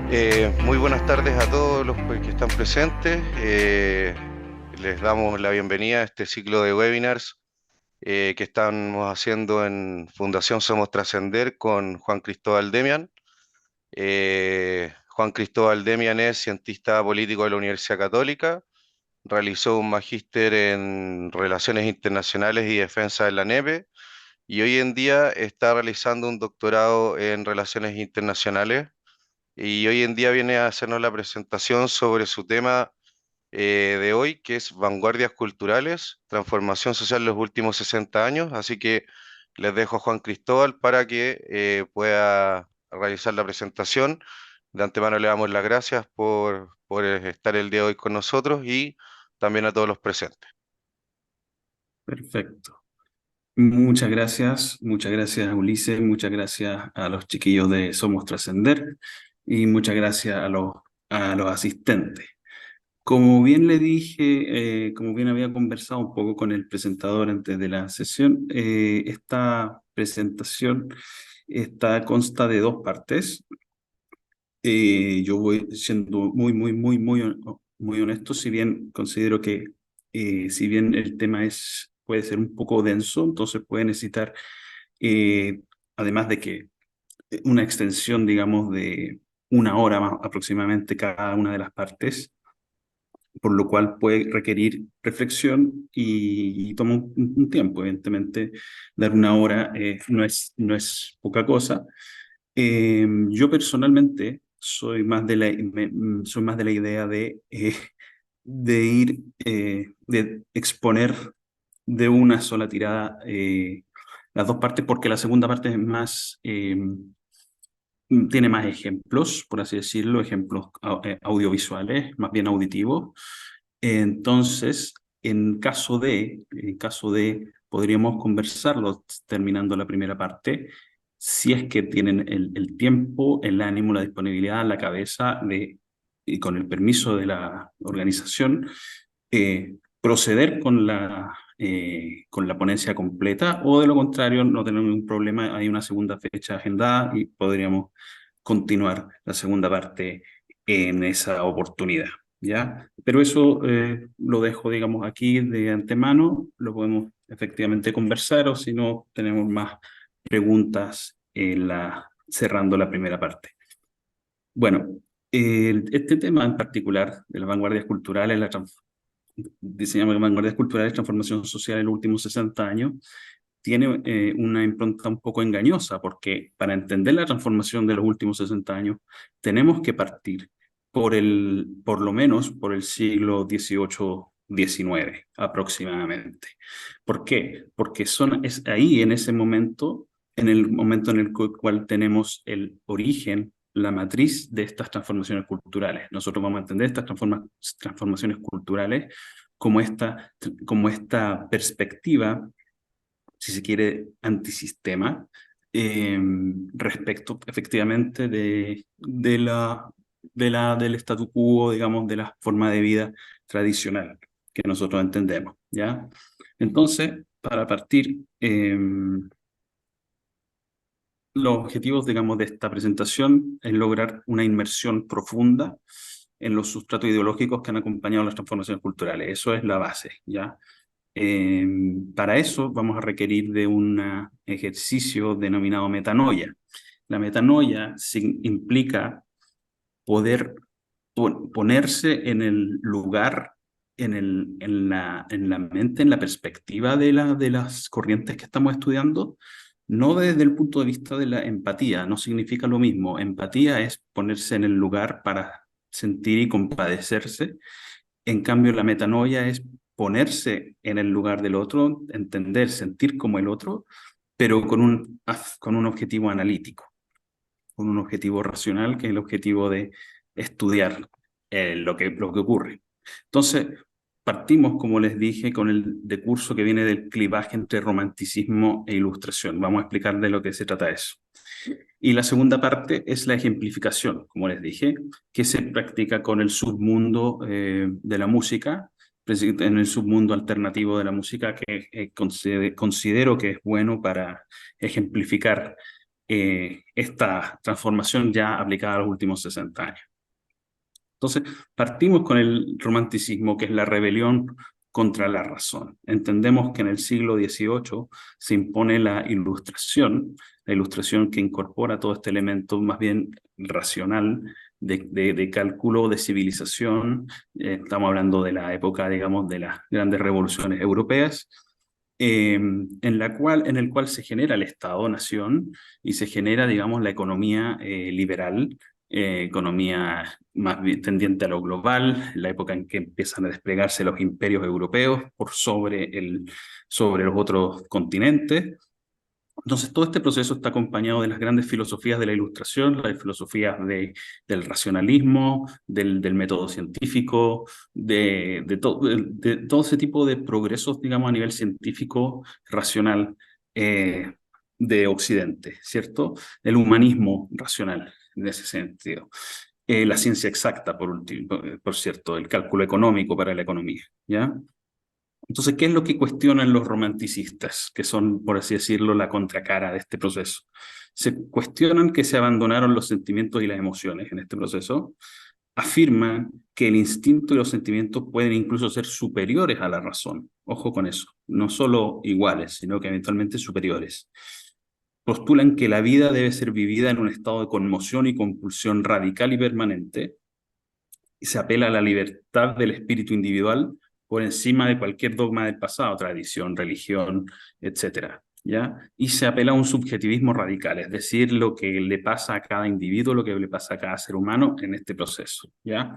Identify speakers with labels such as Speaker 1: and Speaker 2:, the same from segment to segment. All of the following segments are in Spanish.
Speaker 1: Muy buenas tardes a todos los que están presentes. Les damos la bienvenida a este ciclo de webinars que estamos haciendo en Fundación Somos Trascender con Juan Cristóbal Demian. Juan Cristóbal Demian es cientista político de la Universidad Católica, realizó un magíster en Relaciones Internacionales y Defensa de la NEPE y hoy en día está realizando un doctorado en Relaciones Internacionales y hoy en día viene a hacernos la presentación sobre su tema de hoy, que es Vanguardias Culturales, Transformación Social en los últimos 60 años. Así que les dejo a Juan Cristóbal para que pueda realizar la presentación. De antemano le damos las gracias por estar el día de hoy con nosotros y también a todos los presentes.
Speaker 2: Perfecto. Muchas gracias Ulises, muchas gracias a los chiquillos de Somos Trascender y muchas gracias a los asistentes. Como bien le dije, como bien había conversado un poco con el presentador antes de la sesión, esta presentación consta de dos partes. Yo voy siendo muy honesto, si bien considero que si bien el tema puede ser un poco denso, entonces puede necesitar, eh, además de que una extensión, digamos, de una hora más aproximadamente cada una de las partes, por lo cual puede requerir reflexión y toma un tiempo. Evidentemente, dar una hora no es poca cosa. Yo personalmente soy más de la idea de exponer de una sola tirada las dos partes, porque la segunda parte es tiene más ejemplos, por así decirlo, ejemplos audiovisuales, más bien auditivos. Entonces, en caso de, podríamos conversarlo terminando la primera parte, si es que tienen el tiempo, el ánimo, la disponibilidad, la cabeza y con el permiso de la organización, proceder con la ponencia completa, o de lo contrario, no tenemos ningún problema, hay una segunda fecha agendada y podríamos continuar la segunda parte en esa oportunidad, ¿ya? Pero eso lo dejo, digamos, aquí de antemano, lo podemos efectivamente conversar o si no, tenemos más preguntas cerrando la primera parte. Bueno, este tema en particular de las vanguardias culturales, diseñamos vanguardias culturales, transformación social en los últimos 60 años, tiene una impronta un poco engañosa, porque para entender la transformación de los últimos 60 años, tenemos que partir por lo menos por el siglo XVIII, XIX aproximadamente. ¿Por qué? Porque es ahí, en el momento en el cual tenemos el origen, la matriz de estas transformaciones culturales. Nosotros vamos a entender estas transformaciones culturales como como esta perspectiva, si se quiere, antisistema, eh, respecto efectivamente del statu quo, digamos, de la forma de vida tradicional que nosotros entendemos, ¿ya? Entonces, para partir, los objetivos, digamos, de esta presentación es lograr una inmersión profunda en los sustratos ideológicos que han acompañado las transformaciones culturales. Eso es la base, ¿ya? Eh, para eso vamos a requerir de un ejercicio denominado metanoia. La metanoia implica poder ponerse en el lugar, en la mente, en la perspectiva de las corrientes que estamos estudiando, no desde el punto de vista de la empatía, no significa lo mismo. Empatía es ponerse en el lugar para sentir y compadecerse. En cambio, la metanoia es ponerse en el lugar del otro, entender, sentir como el otro, pero con un objetivo analítico, con un objetivo racional, que es el objetivo de estudiar lo que ocurre. Entonces, partimos, como les dije, con el de curso que viene del clivaje entre romanticismo e ilustración. Vamos a explicar de lo que se trata eso. Y la segunda parte es la ejemplificación, como les dije, que se practica con el submundo de la música, en el submundo alternativo de la música, que considero que es bueno para ejemplificar esta transformación ya aplicada a los últimos 60 años. Entonces, partimos con el romanticismo, que es la rebelión contra la razón. Entendemos que en el siglo XVIII se impone la ilustración que incorpora todo este elemento más bien racional de cálculo, de civilización. Estamos hablando de la época, digamos, de las grandes revoluciones europeas, en el cual se genera el Estado-nación y se genera, digamos, la economía liberal, economía más bien tendiente a lo global, la época en que empiezan a desplegarse los imperios europeos por sobre los otros continentes. Entonces, todo este proceso está acompañado de las grandes filosofías de la Ilustración, las filosofías del racionalismo, del método científico, de todo ese tipo de progresos, digamos, a nivel científico, racional, eh, de Occidente, ¿cierto? El humanismo racional, en ese sentido. La ciencia exacta, por último, por cierto, el cálculo económico para la economía, ¿ya? Entonces, ¿qué es lo que cuestionan los romanticistas, que son, por así decirlo, la contracara de este proceso? Se cuestionan que se abandonaron los sentimientos y las emociones en este proceso, afirman que el instinto y los sentimientos pueden incluso ser superiores a la razón. Ojo con eso, no solo iguales, sino que eventualmente superiores. Postulan que la vida debe ser vivida en un estado de conmoción y compulsión radical y permanente, y se apela a la libertad del espíritu individual por encima de cualquier dogma del pasado, tradición, religión, etcétera, ¿ya? Y se apela a un subjetivismo radical, es decir, lo que le pasa a cada individuo, lo que le pasa a cada ser humano en este proceso, ¿ya?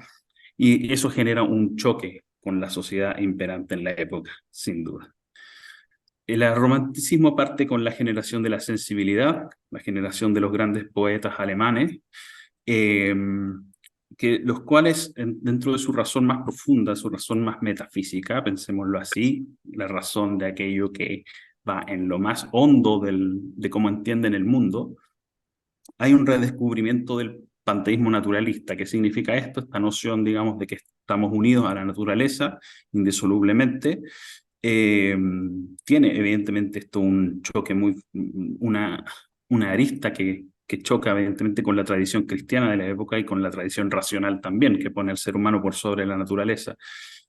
Speaker 2: Y eso genera un choque con la sociedad imperante en la época, sin duda. El romanticismo parte con la generación de la sensibilidad, la generación de los grandes poetas alemanes, eh, los cuales, dentro de su razón más profunda, su razón más metafísica, pensémoslo así, la razón de aquello que va en lo más hondo de cómo entienden el mundo, hay un redescubrimiento del panteísmo naturalista. ¿Qué significa esto? Esta noción, digamos, de que estamos unidos a la naturaleza indisolublemente. Eh, Tiene evidentemente esto un choque una arista que choca evidentemente con la tradición cristiana de la época y con la tradición racional también, que pone al ser humano por sobre la naturaleza.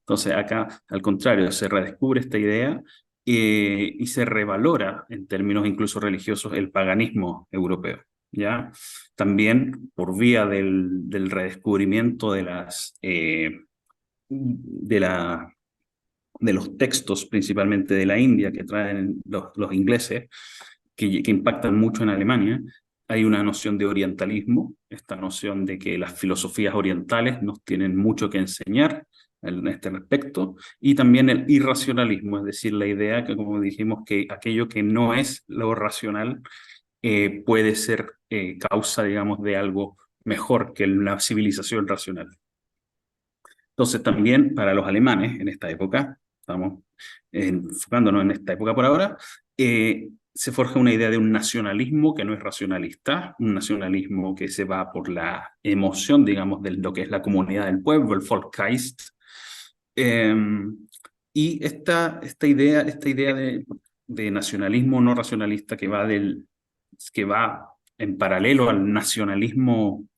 Speaker 2: Entonces acá, al contrario, se redescubre esta idea y se revalora en términos incluso religiosos el paganismo europeo. ¿Ya? También por vía del redescubrimiento de la de los textos, principalmente de la India, que traen los ingleses, que impactan mucho en Alemania, hay una noción de orientalismo, esta noción de que las filosofías orientales nos tienen mucho que enseñar en este respecto, y también el irracionalismo, es decir, la idea que, como dijimos, que aquello que no es lo racional puede ser causa, digamos, de algo mejor que la civilización racional. Entonces, también para los alemanes en esta época, estamos enfocándonos en esta época por ahora, se forja una idea de un nacionalismo que no es racionalista, un nacionalismo que se va por la emoción, digamos, de lo que es la comunidad del pueblo, el Volksgeist. Eh, y esta idea de nacionalismo no racionalista que va en paralelo al nacionalismo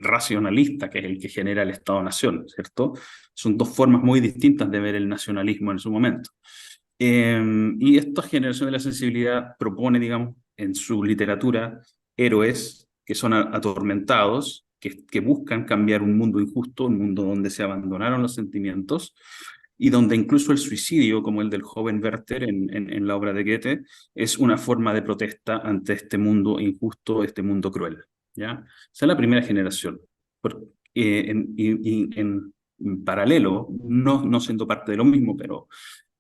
Speaker 2: racionalista, que es el que genera el Estado-Nación, ¿cierto? Son dos formas muy distintas de ver el nacionalismo en su momento. Y esta generación de la sensibilidad propone, digamos, en su literatura, héroes que son atormentados, que buscan cambiar un mundo injusto, un mundo donde se abandonaron los sentimientos, y donde incluso el suicidio, como el del joven Werther en la obra de Goethe, es una forma de protesta ante este mundo injusto, este mundo cruel. ¿Ya? Esa es la primera generación. En paralelo, no siendo parte de lo mismo, pero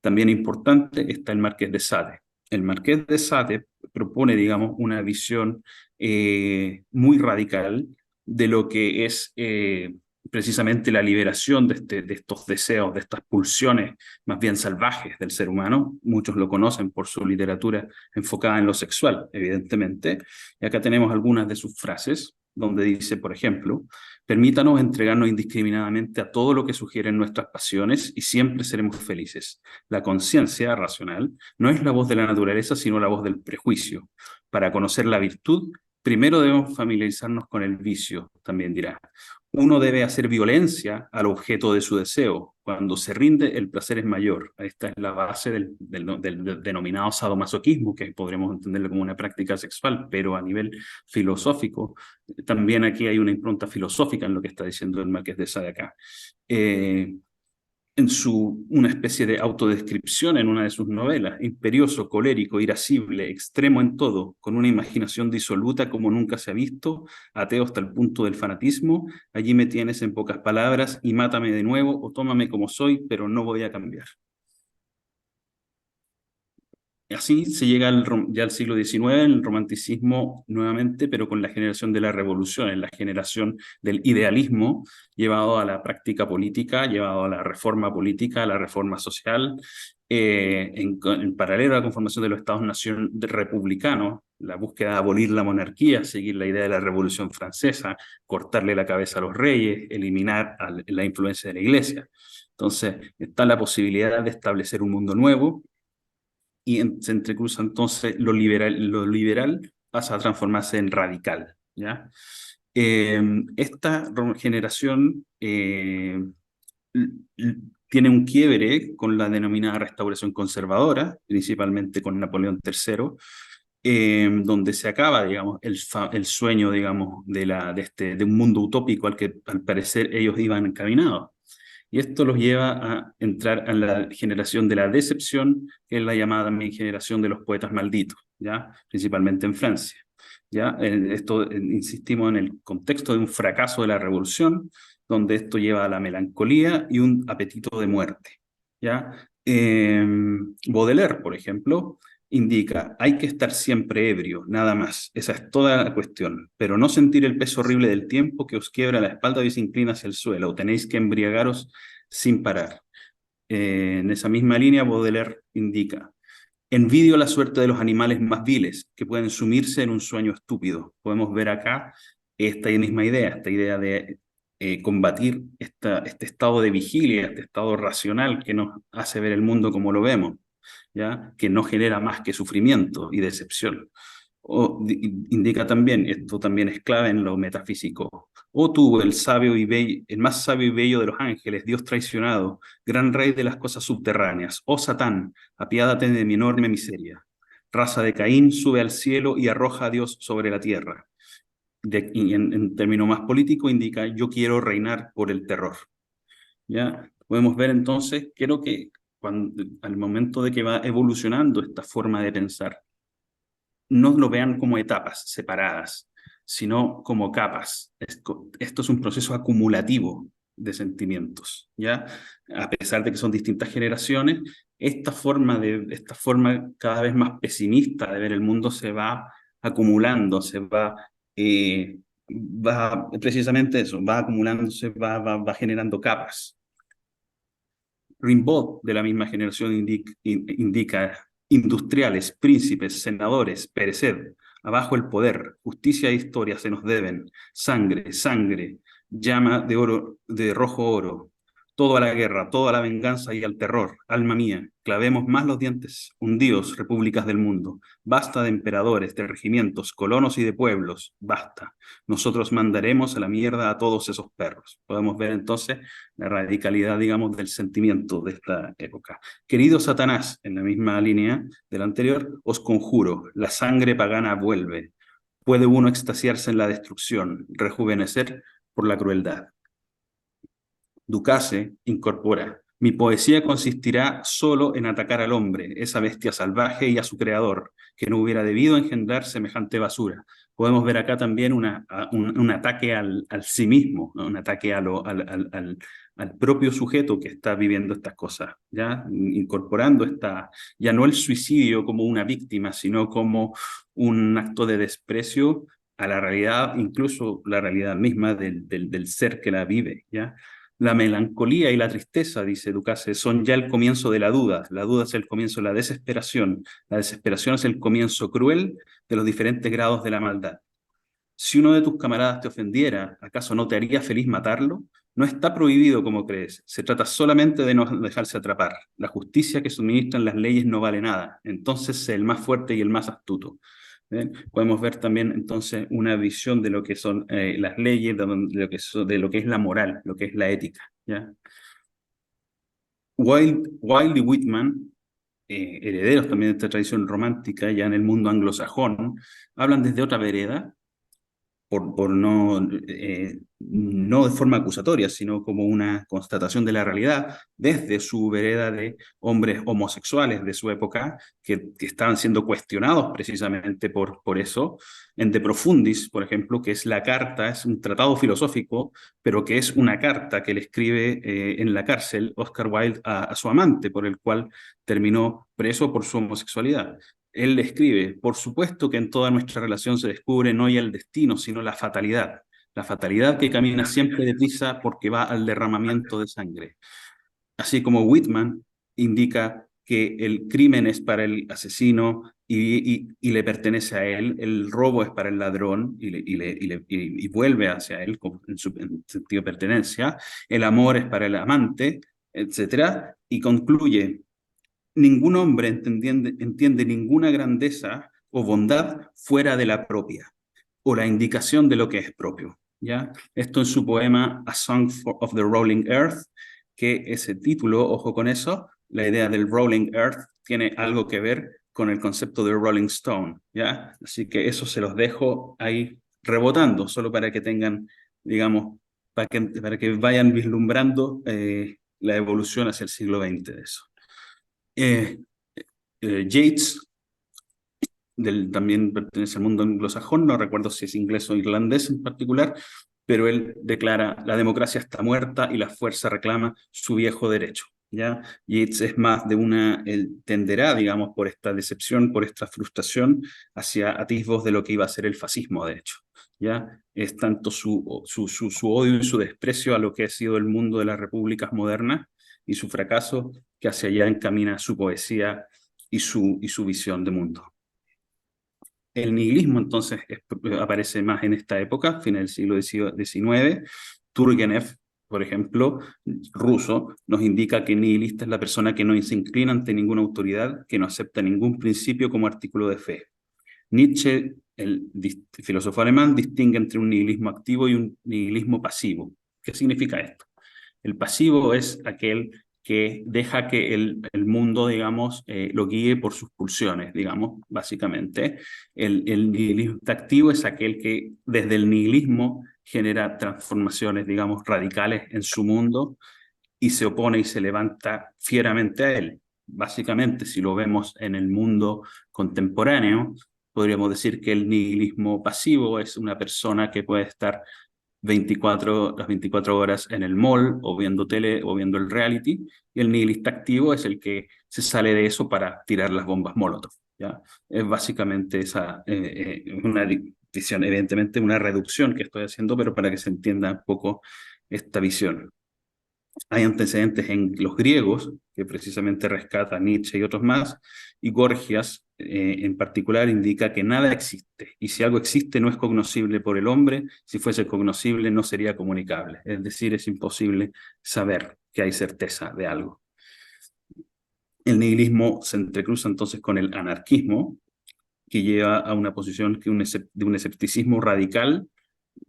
Speaker 2: también importante, está el Marqués de Sade. El Marqués de Sade propone, digamos, una visión muy radical de lo que es precisamente la liberación de estos deseos, de estas pulsiones más bien salvajes del ser humano. Muchos lo conocen por su literatura enfocada en lo sexual, evidentemente. Y acá tenemos algunas de sus frases, donde dice, por ejemplo, permítanos entregarnos indiscriminadamente a todo lo que sugieren nuestras pasiones y siempre seremos felices. La conciencia racional no es la voz de la naturaleza, sino la voz del prejuicio. Para conocer la virtud Primero debemos familiarizarnos con el vicio, también dirá. Uno debe hacer violencia al objeto de su deseo. Cuando se rinde, el placer es mayor. Esta es la base del denominado sadomasoquismo, que podríamos entenderlo como una práctica sexual, pero a nivel filosófico, también aquí hay una impronta filosófica en lo que está diciendo el Marqués de Sade acá. Eh, una especie de autodescripción en una de sus novelas, imperioso, colérico, irascible, extremo en todo, con una imaginación disoluta como nunca se ha visto, ateo hasta el punto del fanatismo, allí me tienes en pocas palabras y mátame de nuevo o tómame como soy, pero no voy a cambiar. Así se llega ya al siglo XIX, el romanticismo nuevamente, pero con la generación de la revolución, en la generación del idealismo llevado a la práctica política, llevado a la reforma política, a la reforma social, en paralelo a la conformación de los estados-nación republicanos, la búsqueda de abolir la monarquía, seguir la idea de la Revolución Francesa, cortarle la cabeza a los reyes, eliminar la influencia de la Iglesia. Entonces, está la posibilidad de establecer un mundo nuevo y se entrecruza entonces lo liberal pasa a transformarse en radical, ¿ya? Esta generación tiene un quiebre con la denominada restauración conservadora, principalmente con Napoleón III, donde se acaba, digamos, el sueño, digamos, de un mundo utópico al que al parecer ellos iban encaminados. Y esto los lleva a entrar a la generación de la decepción, que es la llamada también generación de los poetas malditos, ¿ya? Principalmente en Francia. ¿Ya? Insistimos en el contexto de un fracaso de la revolución, donde esto lleva a la melancolía y un apetito de muerte. ¿Ya? Baudelaire, por ejemplo, indica, hay que estar siempre ebrio, nada más. Esa es toda la cuestión. Pero no sentir el peso horrible del tiempo que os quiebra la espalda y os inclina hacia el suelo. Tenéis que embriagaros sin parar. En esa misma línea, Baudelaire indica, envidio la suerte de los animales más viles, que pueden sumirse en un sueño estúpido. Podemos ver acá esta misma idea, esta idea de combatir este estado de vigilia, este estado racional que nos hace ver el mundo como lo vemos, ¿ya? Que no genera más que sufrimiento y decepción. Indica también, esto también es clave en lo metafísico, oh tú, el sabio y bello, el más sabio y bello de los ángeles, Dios traicionado, gran rey de las cosas subterráneas, oh Satán, apiádate de mi enorme miseria. Raza de Caín, sube al cielo y arroja a Dios sobre la tierra. Y en término más político indica, yo quiero reinar por el terror. ¿Ya? Podemos ver entonces, creo que al momento de que va evolucionando esta forma de pensar, no lo vean como etapas separadas, sino como capas. Esto es un proceso acumulativo de sentimientos, ¿ya? A pesar de que son distintas generaciones, esta forma cada vez más pesimista de ver el mundo se va acumulando, va precisamente eso, va acumulándose, va generando capas. Rimbaud, de la misma generación, indica industriales, príncipes, senadores, pereced, abajo el poder, justicia e historia se nos deben, sangre, sangre, llama de oro, de rojo oro, todo a la guerra, todo a la venganza y al terror, alma mía, clavemos más los dientes, hundíos, repúblicas del mundo, basta de emperadores, de regimientos, colonos y de pueblos, basta, nosotros mandaremos a la mierda a todos esos perros. Podemos ver entonces la radicalidad, digamos, del sentimiento de esta época. Querido Satanás, en la misma línea del anterior, os conjuro, la sangre pagana vuelve. Puede uno extasiarse en la destrucción, rejuvenecer por la crueldad. Ducase incorpora. Mi poesía consistirá solo en atacar al hombre, esa bestia salvaje, y a su creador, que no hubiera debido engendrar semejante basura. Podemos ver acá también un ataque al sí mismo, ¿no? Un ataque al propio sujeto que está viviendo estas cosas, ¿ya? Incorporando ya no el suicidio como una víctima, sino como un acto de desprecio a la realidad, incluso la realidad misma del ser que la vive, ¿ya? La melancolía y la tristeza, dice Ducase, son ya el comienzo de la duda es el comienzo de la desesperación es el comienzo cruel de los diferentes grados de la maldad. Si uno de tus camaradas te ofendiera, ¿acaso no te haría feliz matarlo? No está prohibido como crees, se trata solamente de no dejarse atrapar. La justicia que suministran las leyes no vale nada, entonces sé el más fuerte y el más astuto. ¿Bien? Podemos ver también entonces una visión de lo que son las leyes, de lo que es la moral, lo que es la ética, ¿ya? Wilde y Whitman, herederos también de esta tradición romántica, ya en el mundo anglosajón, hablan desde otra vereda, por no, no de forma acusatoria, sino como una constatación de la realidad, desde su vereda de hombres homosexuales de su época, que estaban siendo cuestionados precisamente por eso. En De Profundis, por ejemplo, que es la carta, es un tratado filosófico, pero que es una carta que le escribe en la cárcel Oscar Wilde a su amante, por el cual terminó preso por su homosexualidad. Él le escribe: por supuesto que en toda nuestra relación se descubre no ya el destino, sino la fatalidad que camina siempre deprisa porque va al derramamiento de sangre. Así como Whitman indica que el crimen es para el asesino y le pertenece a él, el robo es para el ladrón y vuelve hacia él en sentido de pertenencia, el amor es para el amante, etcétera, y concluye: ningún hombre entiende ninguna grandeza o bondad fuera de la propia, o la indicación de lo que es propio. ¿Ya? Esto en su poema A Song of the Rolling Earth, que ese título, ojo con eso, la idea del Rolling Earth tiene algo que ver con el concepto de Rolling Stone. ¿Ya? Así que eso se los dejo ahí rebotando, solo para que tengan, digamos, para que vayan vislumbrando la evolución hacia el siglo XX de eso. Eh, Yeats, también pertenece al mundo anglosajón, no recuerdo si es inglés o irlandés en particular, pero él declara: la democracia está muerta y la fuerza reclama su viejo derecho. ¿Ya? Yeats es más de él tenderá, digamos, por esta decepción, por esta frustración, hacia atisbos de lo que iba a ser el fascismo, de hecho. ¿Ya? Es tanto su odio y su desprecio a lo que ha sido el mundo de las repúblicas modernas y su fracaso, que hacia allá encamina su poesía y su visión de mundo. El nihilismo entonces aparece más en esta época, fin del siglo XIX. Turgenev, por ejemplo, ruso, nos indica que nihilista es la persona que no se inclina ante ninguna autoridad, que no acepta ningún principio como artículo de fe. Nietzsche, el filósofo alemán, distingue entre un nihilismo activo y un nihilismo pasivo. ¿Qué significa esto? El pasivo es aquel que deja que el mundo, digamos, lo guíe por sus pulsiones, digamos, básicamente. El nihilista activo es aquel que desde el nihilismo genera transformaciones, digamos, radicales en su mundo y se opone y se levanta fieramente a él. Básicamente, si lo vemos en el mundo contemporáneo, podríamos decir que el nihilismo pasivo es una persona que puede estar las 24 horas en el mall o viendo tele o viendo el reality, y el nihilista activo es el que se sale de eso para tirar las bombas Molotov. ¿Ya? Es básicamente una visión, evidentemente una reducción que estoy haciendo, pero para que se entienda un poco esta visión. Hay antecedentes en los griegos, que precisamente rescata Nietzsche y otros más, y Gorgias en particular indica que nada existe, y si algo existe no es cognoscible por el hombre, si fuese cognoscible no sería comunicable, es decir, es imposible saber que hay certeza de algo. El nihilismo se entrecruza entonces con el anarquismo, que lleva a una posición de un escepticismo radical,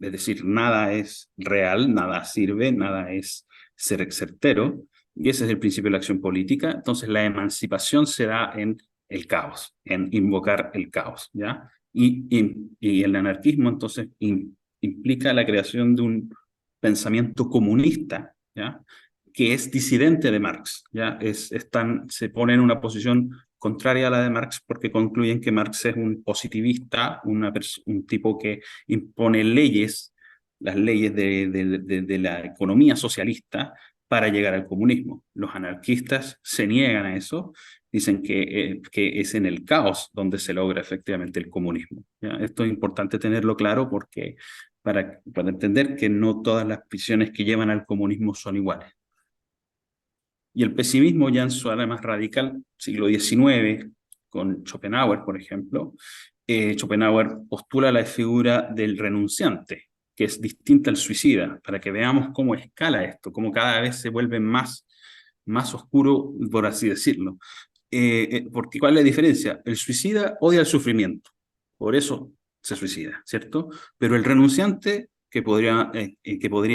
Speaker 2: es decir, nada es real, nada sirve, nada es certero, y ese es el principio de la acción política. Entonces la emancipación se da en el caos, en invocar el caos, ¿ya? Y el anarquismo entonces implica la creación de un pensamiento comunista, ¿ya? Que es disidente de Marx, ¿ya? Se pone en una posición contraria a la de Marx porque concluyen que Marx es un positivista, un tipo que impone leyes, las leyes de la economía socialista para llegar al comunismo. Los anarquistas se niegan a eso, dicen que es en el caos donde se logra efectivamente el comunismo. ¿Ya? Esto es importante tenerlo claro porque para entender que no todas las visiones que llevan al comunismo son iguales. Y el pesimismo ya en su área más radical, siglo XIX, con Schopenhauer, por ejemplo, Schopenhauer postula la figura del renunciante, que es distinta al suicida, para que veamos cómo escala esto, cómo cada vez se vuelve más oscuro, por así decirlo. Porque ¿cuál es la diferencia? El suicida odia el sufrimiento, por eso se suicida, ¿cierto? Pero el renunciante, que podría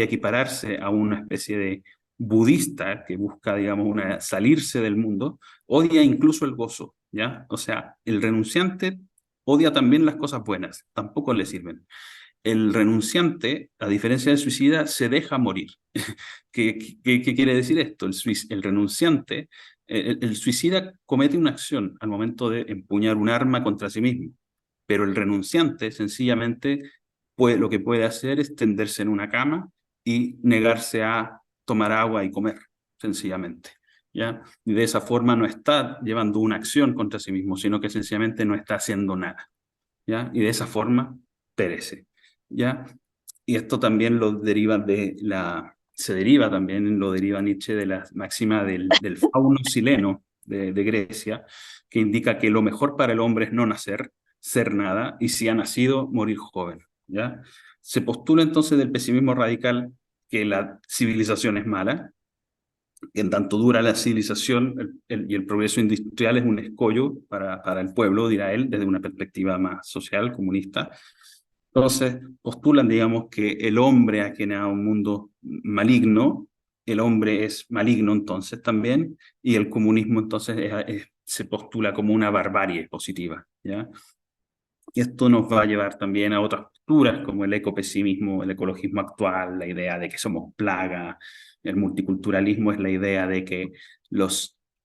Speaker 2: equipararse a una especie de budista que busca, digamos, salirse del mundo, odia incluso el gozo, ¿ya? O sea, el renunciante odia también las cosas buenas, tampoco le sirven. El renunciante, a diferencia del suicida, se deja morir. ¿Qué quiere decir esto? El renunciante, el suicida comete una acción al momento de empuñar un arma contra sí mismo, pero el renunciante sencillamente lo que puede hacer es tenderse en una cama y negarse a tomar agua y comer, sencillamente. ¿Ya? Y de esa forma no está llevando una acción contra sí mismo, sino que sencillamente no está haciendo nada. ¿Ya? Y de esa forma perece. ¿Ya? Y esto también se deriva también, lo deriva Nietzsche de la máxima del fauno sileno de Grecia, que indica que lo mejor para el hombre es no nacer, ser nada, y si ha nacido, morir joven. ¿Ya? Se postula entonces del pesimismo radical que la civilización es mala, que en tanto dura la civilización y el progreso industrial es un escollo para el pueblo, dirá él, desde una perspectiva más social, comunista. Entonces, postulan, digamos, que el hombre ha generado un mundo maligno, el hombre es maligno entonces también, y el comunismo entonces se postula como una barbarie positiva, ¿ya? Y esto nos va a llevar también a otras posturas, como el ecopesimismo, el ecologismo actual, la idea de que somos plaga, el multiculturalismo es la idea de que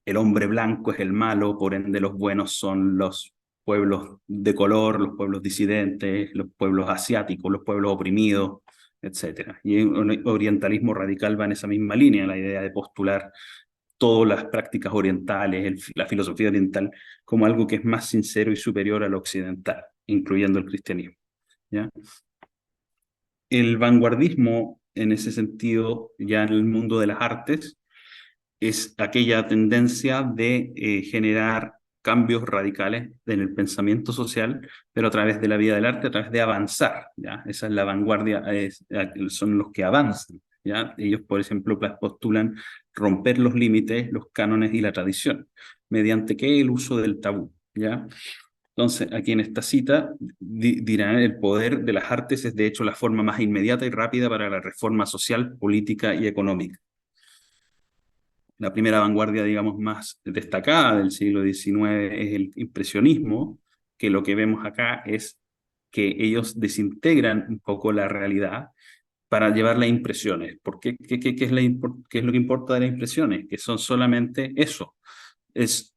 Speaker 2: el hombre blanco es el malo, por ende los buenos son los pueblos de color, los pueblos disidentes, los pueblos asiáticos, los pueblos oprimidos, etcétera. Y el orientalismo radical va en esa misma línea, la idea de postular todas las prácticas orientales, la filosofía oriental, como algo que es más sincero y superior a lo occidental, incluyendo el cristianismo. ¿Ya? El vanguardismo, en ese sentido, ya en el mundo de las artes, es aquella tendencia de generar cambios radicales en el pensamiento social, pero a través de la vida del arte, a través de avanzar, ¿ya? Esa es la vanguardia, son los que avanzan, ¿ya? Ellos, por ejemplo, postulan romper los límites, los cánones y la tradición. ¿Mediante qué? El uso del tabú, ¿ya? Entonces, aquí en esta cita dirán el poder de las artes es de hecho la forma más inmediata y rápida para la reforma social, política y económica. La primera vanguardia, digamos, más destacada del siglo XIX es el impresionismo, que lo que vemos acá es que ellos desintegran un poco la realidad para llevarla a impresiones. ¿Por qué? ¿Qué es lo que importa de las impresiones? Que son solamente eso.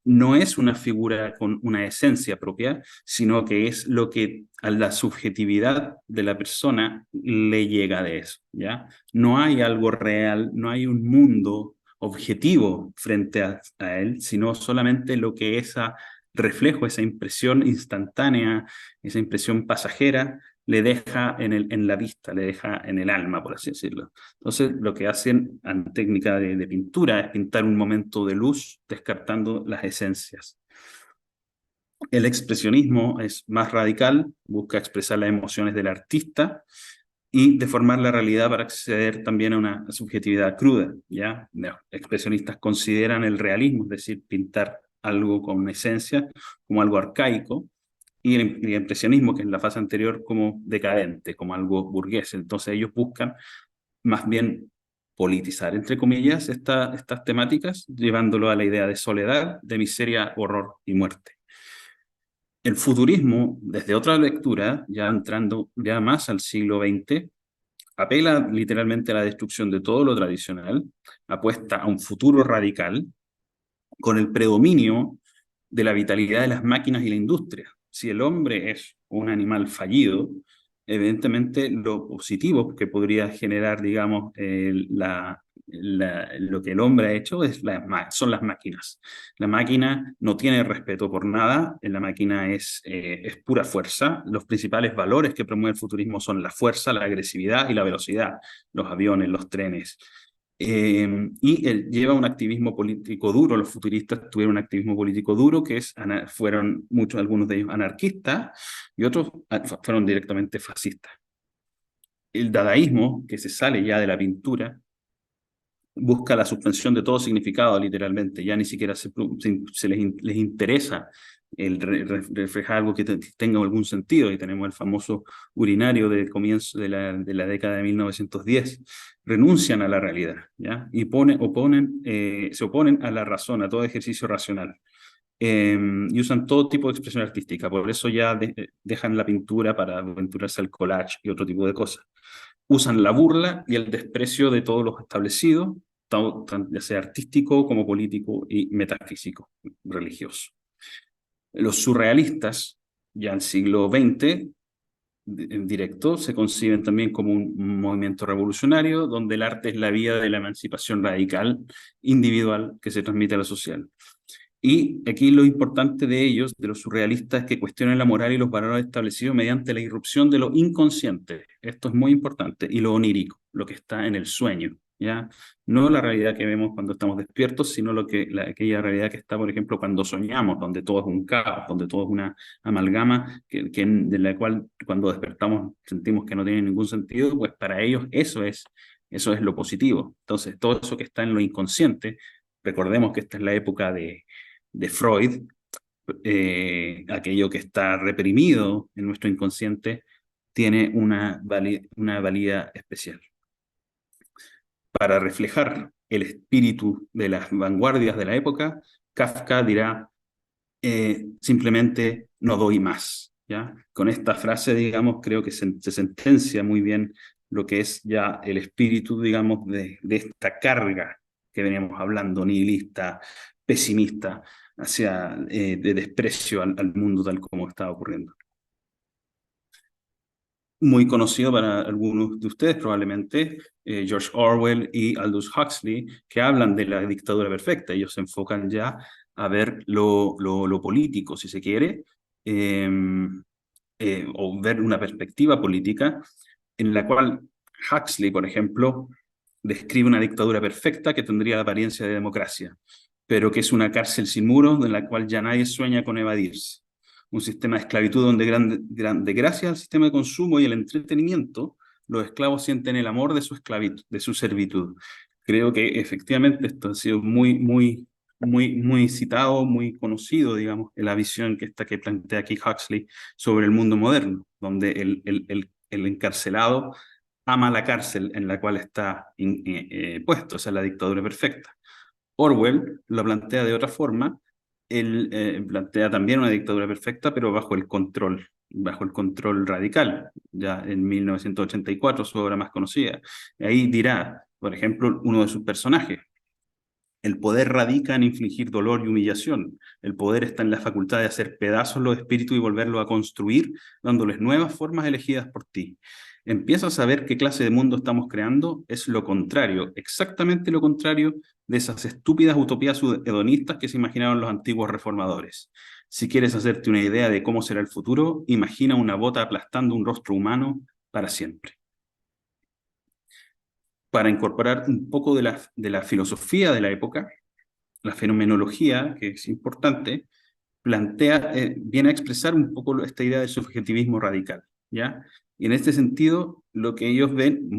Speaker 2: No es una figura con una esencia propia, sino que es lo que a la subjetividad de la persona le llega de eso, ¿ya? No hay algo real, no hay un mundo objetivo frente a él, sino solamente lo que esa reflejo, esa impresión instantánea, esa impresión pasajera, le deja en la vista, le deja en el alma, por así decirlo. Entonces, lo que hacen en técnica de pintura es pintar un momento de luz, descartando las esencias. El expresionismo es más radical, busca expresar las emociones del artista y deformar la realidad para acceder también a una subjetividad cruda, ¿ya? Los expresionistas consideran el realismo, es decir, pintar algo con esencia, como algo arcaico, y el impresionismo, que es la fase anterior, como decadente, como algo burgués. Entonces ellos buscan más bien politizar, entre comillas, estas temáticas, llevándolo a la idea de soledad, de miseria, horror y muerte. El futurismo, desde otra lectura, ya entrando ya más al siglo XX, apela literalmente a la destrucción de todo lo tradicional, apuesta a un futuro radical con el predominio de la vitalidad de las máquinas y la industria. Si el hombre es un animal fallido, evidentemente lo positivo que podría generar, digamos, lo que el hombre ha hecho son las máquinas. La máquina no tiene respeto por nada, la máquina es pura fuerza. Los principales valores que promueve el futurismo son la fuerza, la agresividad y la velocidad, los aviones, los trenes. Y él lleva un activismo político duro, los futuristas tuvieron un activismo político duro, fueron algunos de ellos anarquistas, y otros fueron directamente fascistas. El dadaísmo, que se sale ya de la pintura, busca la suspensión de todo significado, literalmente, ya ni siquiera les interesa reflejar algo que tenga algún sentido, y tenemos el famoso urinario de comienzo de la década de 1910, renuncian a la realidad, ¿ya? Y se oponen a la razón, a todo ejercicio racional. Y usan todo tipo de expresión artística, por eso ya dejan la pintura para aventurarse al collage y otro tipo de cosas. Usan la burla y el desprecio de todos los establecidos, ya sea artístico como político y metafísico, religioso. Los surrealistas, ya en el siglo XX, en directo, se conciben también como un movimiento revolucionario, donde el arte es la vía de la emancipación radical, individual, que se transmite a la social. Y aquí lo importante de ellos, de los surrealistas, es que cuestionan la moral y los valores establecidos mediante la irrupción de lo inconsciente. Esto es muy importante. Y lo onírico, lo que está en el sueño, ¿ya? No la realidad que vemos cuando estamos despiertos, sino aquella realidad que está, por ejemplo, cuando soñamos, donde todo es un caos, donde todo es una amalgama, de la cual cuando despertamos sentimos que no tiene ningún sentido, pues para ellos eso es lo positivo. Entonces, todo eso que está en lo inconsciente, recordemos que esta es la época de Freud, aquello que está reprimido en nuestro inconsciente tiene una valía especial. Para reflejar el espíritu de las vanguardias de la época, Kafka dirá simplemente no doy más, ¿ya? Con esta frase, digamos, creo que se sentencia muy bien lo que es ya el espíritu, digamos, de esta carga que veníamos hablando, nihilista, pesimista, de desprecio al mundo tal como está ocurriendo. Muy conocido para algunos de ustedes probablemente, George Orwell y Aldous Huxley, que hablan de la dictadura perfecta. Ellos se enfocan ya a ver lo político, si se quiere, eh, o ver una perspectiva política en la cual Huxley, por ejemplo, describe una dictadura perfecta que tendría la apariencia de democracia, pero que es una cárcel sin muros en la cual ya nadie sueña con evadirse. Un sistema de esclavitud donde, gracias al sistema de consumo y el entretenimiento, los esclavos sienten el amor de su esclavitud, de su servitud. Creo que efectivamente esto ha sido muy citado, muy conocido, digamos, en la visión que plantea aquí Huxley sobre el mundo moderno, donde el encarcelado ama la cárcel en la cual está puesto, esa es la dictadura perfecta. Orwell lo plantea de otra forma, él plantea también una dictadura perfecta, pero bajo el control radical, ya en 1984, su obra más conocida. Ahí dirá, por ejemplo, uno de sus personajes: el poder radica en infligir dolor y humillación. El poder está en la facultad de hacer pedazos los espíritus y volverlos a construir, dándoles nuevas formas elegidas por ti. Empiezas a ver qué clase de mundo estamos creando. Es lo contrario, exactamente lo contrario de esas estúpidas utopías hedonistas que se imaginaron los antiguos reformadores. Si quieres hacerte una idea de cómo será el futuro, imagina una bota aplastando un rostro humano para siempre. Para incorporar un poco de la filosofía de la época, la fenomenología, que es importante, viene a expresar un poco esta idea del subjetivismo radical, ¿ya? Y en este sentido, lo que ellos ven,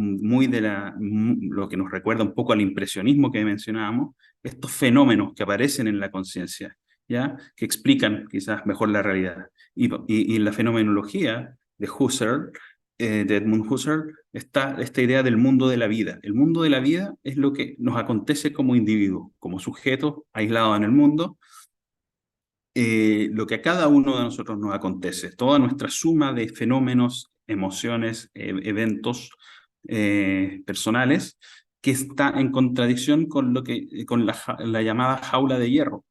Speaker 2: lo que nos recuerda un poco al impresionismo que mencionábamos, estos fenómenos que aparecen en la conciencia, ¿ya? Que explican quizás mejor la realidad. Y en la fenomenología de Husserl, de Edmund Husserl, está esta idea del mundo de la vida. El mundo de la vida es lo que nos acontece como individuos, como sujetos aislados en el mundo, lo que a cada uno de nosotros nos acontece, toda nuestra suma de fenómenos, emociones, eventos personales, que está en contradicción con la llamada jaula de hierro.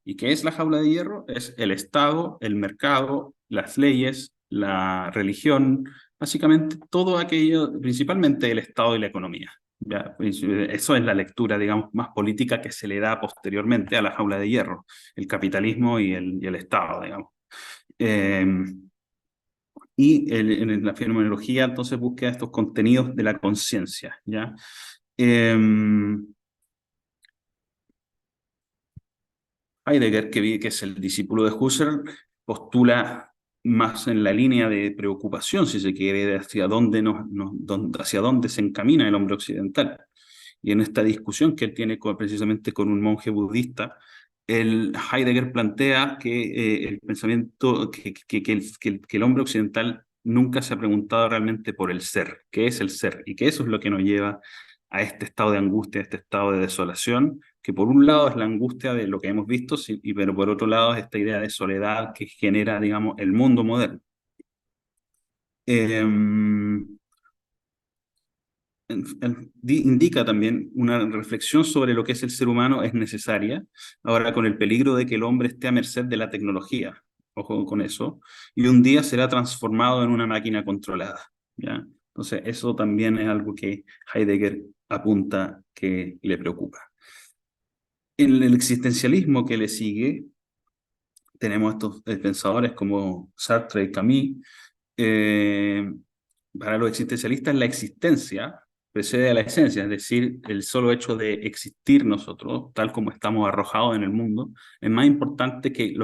Speaker 2: ¿Y qué es la jaula de hierro? Es el Estado, el mercado, las leyes, la religión, básicamente todo aquello, principalmente el Estado y la economía. ¿Ya? Eso es la lectura, digamos, más política que se le da posteriormente a la jaula de hierro, el capitalismo y el Estado, digamos. Eh, en la fenomenología, entonces, busca estos contenidos de la conciencia, ¿ya? Heidegger, que es el discípulo de Husserl, postula más en la línea de preocupación, si se quiere, de hacia dónde se encamina el hombre occidental. Y en esta discusión que él tiene precisamente con un monje budista, Heidegger plantea que el pensamiento, que el hombre occidental nunca se ha preguntado realmente por el ser, qué es el ser, y que eso es lo que nos lleva a este estado de angustia, a este estado de desolación, que por un lado es la angustia de lo que hemos visto, sí, pero por otro lado es esta idea de soledad que genera, digamos, el mundo moderno. Eh, Indica también una reflexión sobre lo que es el ser humano es necesaria, ahora con el peligro de que el hombre esté a merced de la tecnología, ojo con eso, y un día será transformado en una máquina controlada, ¿ya? Entonces, eso también es algo que Heidegger apunta que le preocupa. En el existencialismo que le sigue, tenemos estos pensadores como Sartre y Camus. eh, para los existencialistas la existencia precede a la esencia, es decir, el solo hecho de existir nosotros, tal como estamos arrojados en el mundo, es más importante que,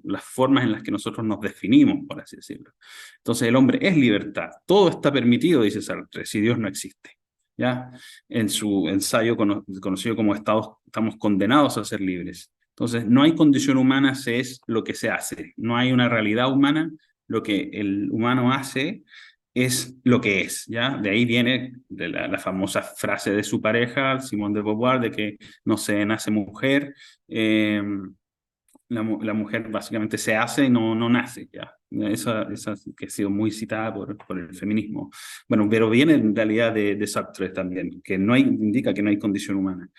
Speaker 2: las formas en las que nosotros nos definimos, por así decirlo. Entonces el hombre es libertad, todo está permitido, dice Sartre, si Dios no existe. ¿Ya? En su ensayo conocido como Estamos condenados a ser libres. Entonces, no hay condición humana, se es lo que se hace. No hay una realidad humana, lo que el humano hace es lo que es, ¿ya? De ahí viene de la famosa frase de su pareja, Simone de Beauvoir, de que no se nace mujer, la mujer básicamente se hace y no nace, ¿ya? Esa que ha sido muy citada por el feminismo. Bueno, pero viene en realidad de Sartre también, que no hay, indica que no hay condición humana.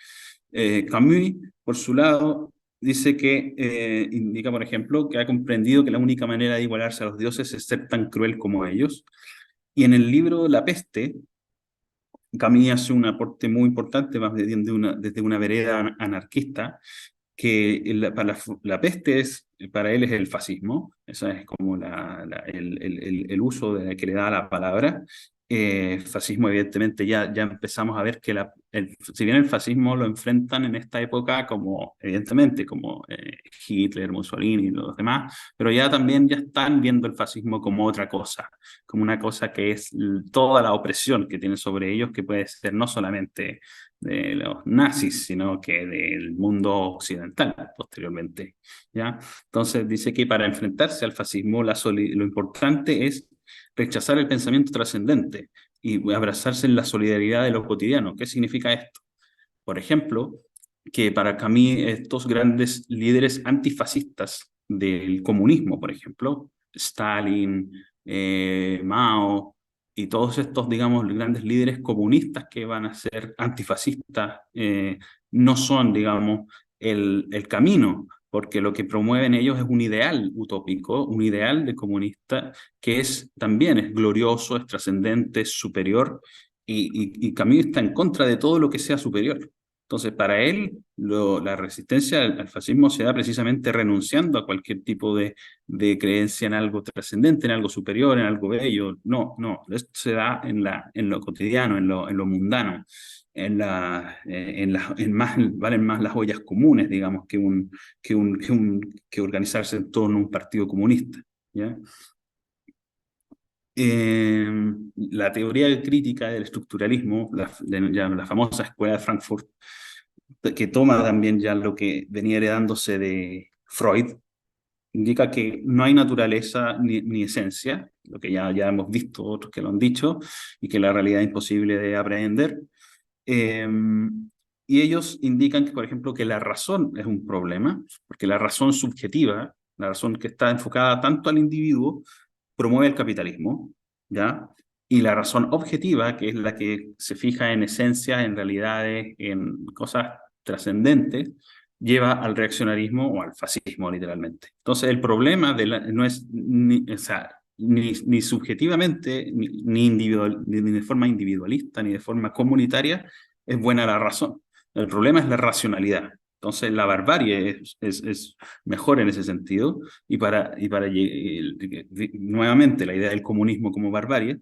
Speaker 2: Camus, por su lado, dice que indica, por ejemplo, que ha comprendido que la única manera de igualarse a los dioses es ser tan cruel como ellos. Y en el libro La peste, Camus hace un aporte muy importante, más desde una vereda anarquista, que para la peste para él es el fascismo, esa es como el uso que le da la palabra. Fascismo, evidentemente, ya empezamos a ver que si bien el fascismo lo enfrentan en esta época como, evidentemente, como Hitler, Mussolini y los demás, pero ya están viendo el fascismo como otra cosa, como una cosa que es toda la opresión que tiene sobre ellos, que puede ser no solamente de los nazis, sino que del mundo occidental posteriormente, ¿ya? Entonces dice que para enfrentarse al fascismo lo importante es rechazar el pensamiento trascendente y abrazarse en la solidaridad de lo cotidiano. ¿Qué significa esto? Por ejemplo, que para Camus estos grandes líderes antifascistas del comunismo, por ejemplo, Stalin, Mao y todos estos, digamos, grandes líderes comunistas que van a ser antifascistas, no son, digamos, el camino, porque lo que promueven ellos es un ideal utópico, un ideal de comunista que también es glorioso, es trascendente, es superior, y Camus está en contra de todo lo que sea superior. Entonces, para él, la resistencia al fascismo se da precisamente renunciando a cualquier tipo de creencia en algo trascendente, en algo superior, en algo bello. No, esto se da en lo cotidiano, en lo mundano, valen más las ollas comunes, digamos, que organizarse en torno a un partido comunista, ¿ya? La teoría crítica del estructuralismo, la famosa escuela de Frankfurt, que toma también ya lo que venía heredándose de Freud, indica que no hay naturaleza ni esencia, lo que ya hemos visto otros que lo han dicho, y que la realidad es imposible de aprehender. Eh, y ellos indican que, por ejemplo, que la razón es un problema, porque la razón subjetiva, la razón que está enfocada tanto al individuo, promueve el capitalismo, ¿ya? Y la razón objetiva, que es la que se fija en esencias, en realidades, en cosas trascendentes, lleva al reaccionarismo o al fascismo, literalmente. Entonces, el problema no es o sea, ni subjetivamente, ni de forma individualista, ni de forma comunitaria, es buena la razón. El problema es la racionalidad. Entonces, la barbarie es mejor en ese sentido, nuevamente la idea del comunismo como barbarie,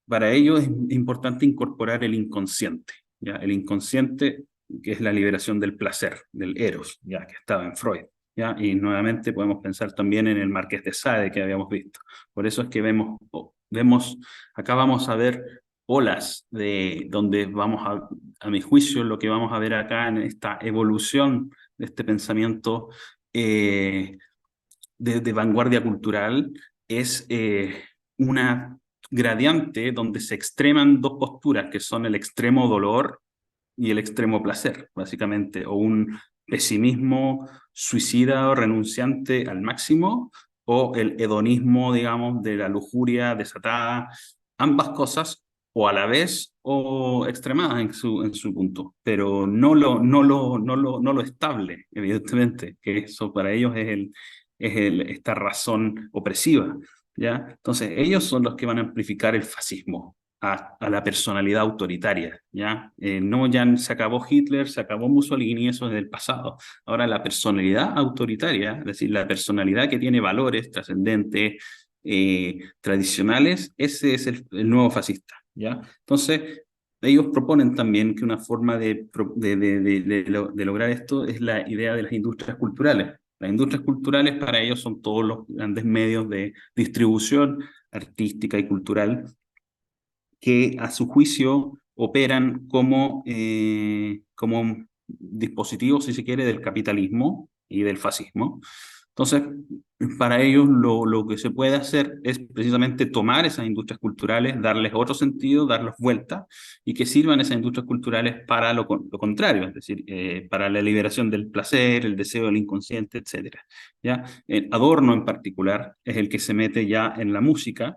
Speaker 2: para ello es importante incorporar el inconsciente, ¿ya? El inconsciente, que es la liberación del placer, del eros, ya que estaba en Freud, ¿ya? Y nuevamente podemos pensar también en el Marqués de Sade que habíamos visto. Por eso es que acá vamos a ver olas de donde vamos a mi juicio, lo que vamos a ver acá en esta evolución de este pensamiento eh, de vanguardia cultural es una gradiente donde se extreman dos posturas, que son el extremo dolor y el extremo placer, básicamente, o un pesimismo suicida o renunciante al máximo, o el hedonismo, digamos, de la lujuria desatada, ambas cosas, o a la vez, o extremadas en su punto, pero no lo estable, evidentemente, que eso para ellos esta razón opresiva, ¿ya? Entonces, ellos son los que van a amplificar el fascismo a la personalidad autoritaria, ¿ya? No, ya se acabó Hitler, se acabó Mussolini, eso es del pasado. Ahora la personalidad autoritaria, es decir, la personalidad que tiene valores trascendentes, tradicionales, ese es el nuevo fascista, ¿ya? Entonces, ellos proponen también que una forma de lograr esto es la idea de las industrias culturales. Las industrias culturales para ellos son todos los grandes medios de distribución artística y cultural que a su juicio operan como dispositivos, si se quiere, del capitalismo y del fascismo. Entonces, para ellos lo que se puede hacer es precisamente tomar esas industrias culturales, darles otro sentido, darles vuelta y que sirvan esas industrias culturales para lo contrario, es decir, para la liberación del placer, el deseo del inconsciente, etcétera. ¿Ya? Adorno en particular es el que se mete ya en la música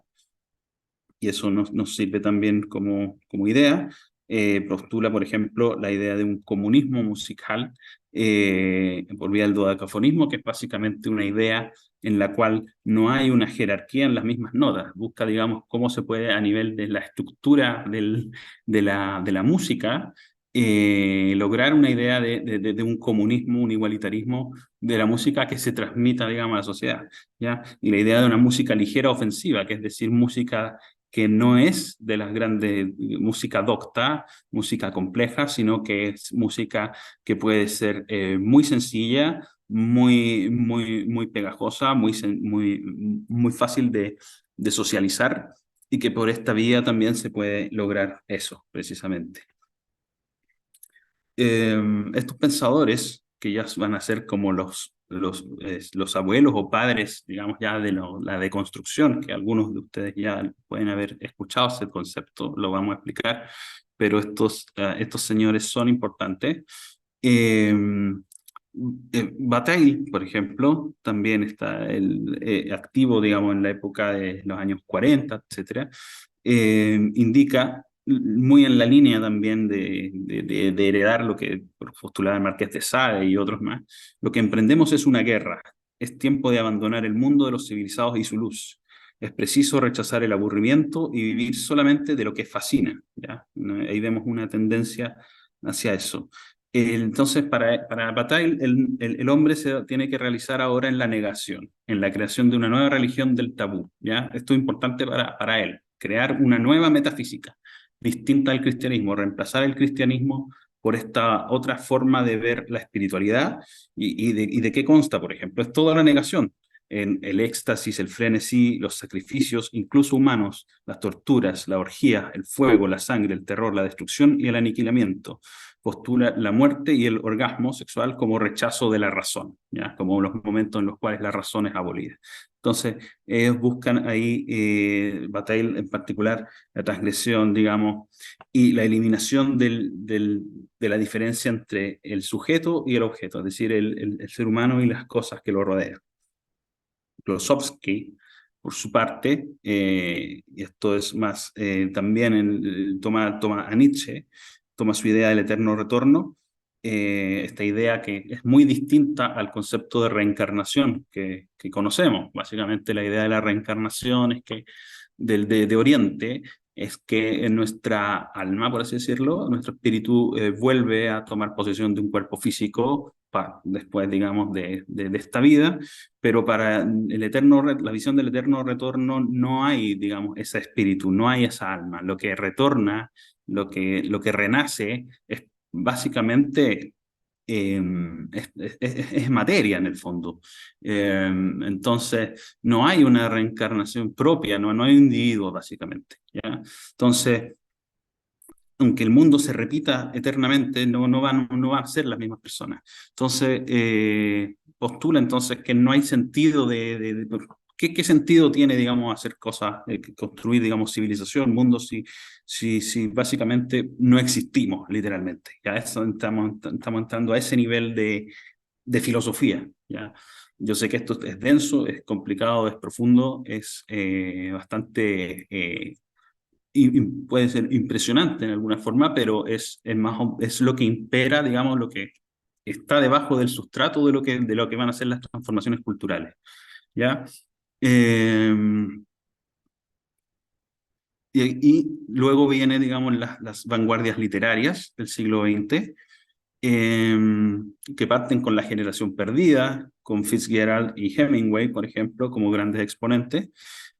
Speaker 2: y eso nos sirve también como idea. Postula, por ejemplo, la idea de un comunismo musical por vía del dodecafonismo, que es básicamente una idea en la cual no hay una jerarquía en las mismas notas. Busca, digamos, cómo se puede a nivel de la estructura de la música lograr una idea de un comunismo, un igualitarismo de la música que se transmita, digamos, a la sociedad, ¿ya? Y la idea de una música ligera ofensiva, que es decir, música que no es de las grandes, música docta, música compleja, sino que es música que puede ser muy sencilla, muy pegajosa, muy fácil de socializar y que por esta vía también se puede lograr eso, precisamente. Estos pensadores, que ya van a ser como los abuelos o padres, digamos, ya de la deconstrucción, que algunos de ustedes ya pueden haber escuchado ese concepto, lo vamos a explicar, pero estos señores son importantes. Eh, Bataille, por ejemplo, también está activo, digamos, en la época de los años 40, etcétera. Indica muy en la línea también de heredar lo que postulaba el Marqués de Sade y otros más. Lo que emprendemos es una guerra. Es tiempo de abandonar el mundo de los civilizados y su luz. Es preciso rechazar el aburrimiento y vivir solamente de lo que fascina, ¿ya? Ahí vemos una tendencia hacia eso. Entonces, para Bataille, el hombre se tiene que realizar ahora en la negación, en la creación de una nueva religión del tabú, ¿ya? Esto es importante para él, crear una nueva metafísica distinta al cristianismo, reemplazar el cristianismo por esta otra forma de ver la espiritualidad y de qué consta, por ejemplo, es toda la negación, en el éxtasis, el frenesí, los sacrificios, incluso humanos, las torturas, la orgía, el fuego, la sangre, el terror, la destrucción y el aniquilamiento. Postula la muerte y el orgasmo sexual como rechazo de la razón, ¿ya? Como los momentos en los cuales la razón es abolida. Entonces, ellos buscan ahí, Bataille en particular, la transgresión, digamos, y la eliminación de la diferencia entre el sujeto y el objeto, es decir, el ser humano y las cosas que lo rodean. Klosowski, por su parte, y esto es más también toma a Nietzsche, toma su idea del eterno retorno, esta idea que es muy distinta al concepto de reencarnación que conocemos. Básicamente la idea de la reencarnación es que de Oriente es que en nuestra alma, por así decirlo, nuestro espíritu vuelve a tomar posesión de un cuerpo físico después, digamos, de esta vida, pero para la visión del eterno retorno no hay, digamos, ese espíritu, no hay esa alma. Lo que retorna, lo que renace es básicamente es materia en el fondo. Entonces, no hay una reencarnación propia, no hay un individuo básicamente, ¿ya? Entonces, aunque el mundo se repita eternamente, no van a ser las mismas personas. Entonces, postula entonces que no hay sentido ¿qué sentido tiene, digamos, hacer cosas, construir, digamos, civilización, mundo, si básicamente no existimos, literalmente? Ya estamos entrando a ese nivel de filosofía, ¿ya? Yo sé que esto es denso, es complicado, es profundo, es bastante puede ser impresionante en alguna forma, pero es lo que impera, digamos, lo que está debajo del sustrato de lo que van a ser las transformaciones culturales, ¿ya? Eh, y luego vienen, digamos, las vanguardias literarias del siglo XX, eh, que parten con la generación perdida, con Fitzgerald y Hemingway, por ejemplo, como grandes exponentes,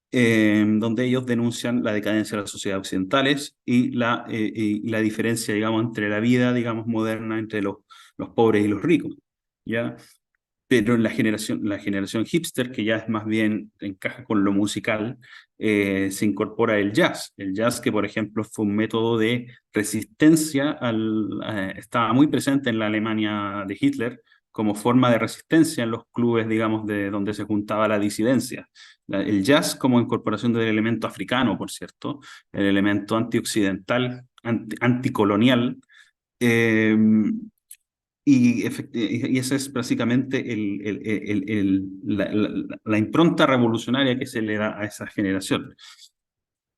Speaker 2: donde ellos denuncian la decadencia de las sociedades occidentales y la diferencia, digamos, entre la vida, digamos, moderna entre los pobres y los ricos, ¿ya? Pero en la generación hipster, que ya es más bien encaja con lo musical, se incorpora el jazz. El jazz que, por ejemplo, fue un método de resistencia estaba muy presente en la Alemania de Hitler como forma de resistencia en los clubes, digamos, de donde se juntaba la disidencia. El jazz como incorporación del elemento africano, por cierto, el elemento antioccidental, anticolonial, eh, y esa es básicamente la impronta revolucionaria que se le da a esa generación.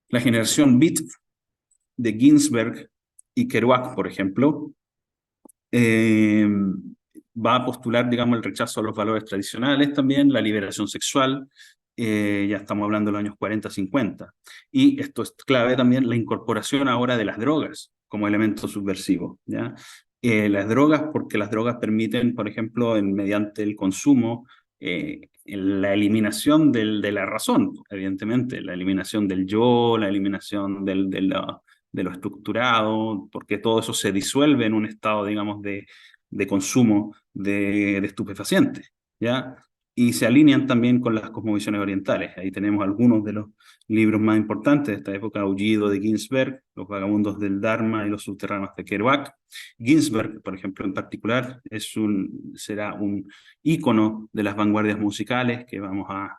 Speaker 2: La generación Beat de Ginsberg y Kerouac, por ejemplo, eh, va a postular, digamos, el rechazo a los valores tradicionales también, la liberación sexual, ya estamos hablando de los años 40-50. Y esto es clave también, la incorporación ahora de las drogas como elemento subversivo, ¿ya? Las drogas, porque las drogas permiten, por ejemplo, mediante el consumo, la eliminación de la razón, evidentemente, la eliminación del yo, la eliminación de lo estructurado, porque todo eso se disuelve en un estado, digamos, de consumo de estupefacientes, ¿ya? Y se alinean también con las cosmovisiones orientales. Ahí tenemos algunos de los libros más importantes de esta época: Aullido de Ginsberg, Los vagabundos del Dharma y los subterráneos de Kerouac. Ginsberg, por ejemplo, en particular, será un ícono de las vanguardias musicales que vamos a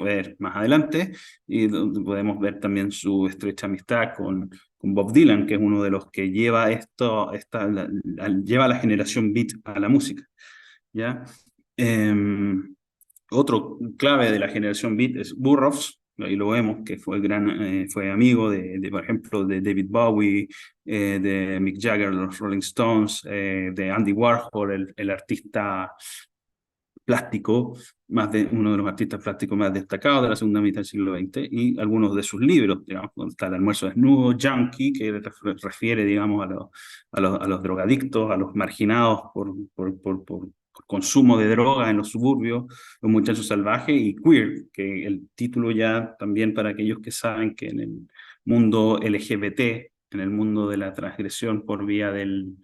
Speaker 2: ver más adelante, y donde podemos ver también su estrecha amistad con Bob Dylan, que es uno de los que lleva lleva a la generación beat a la música, ¿ya? Eh, Otro clave de la generación beat es Burroughs, ahí lo vemos, que fue amigo por ejemplo, de David Bowie, de Mick Jagger, los Rolling Stones, de Andy Warhol, el artista plástico, uno de los artistas plásticos más destacados de la segunda mitad del siglo XX, y algunos de sus libros, digamos, donde está El almuerzo desnudo, Junkie, que refiere, digamos, a los drogadictos, a los marginados por consumo de droga en los suburbios, Los muchachos salvajes, y Queer, que el título ya también, para aquellos que saben que en el mundo LGBT, en el mundo de la transgresión por vía del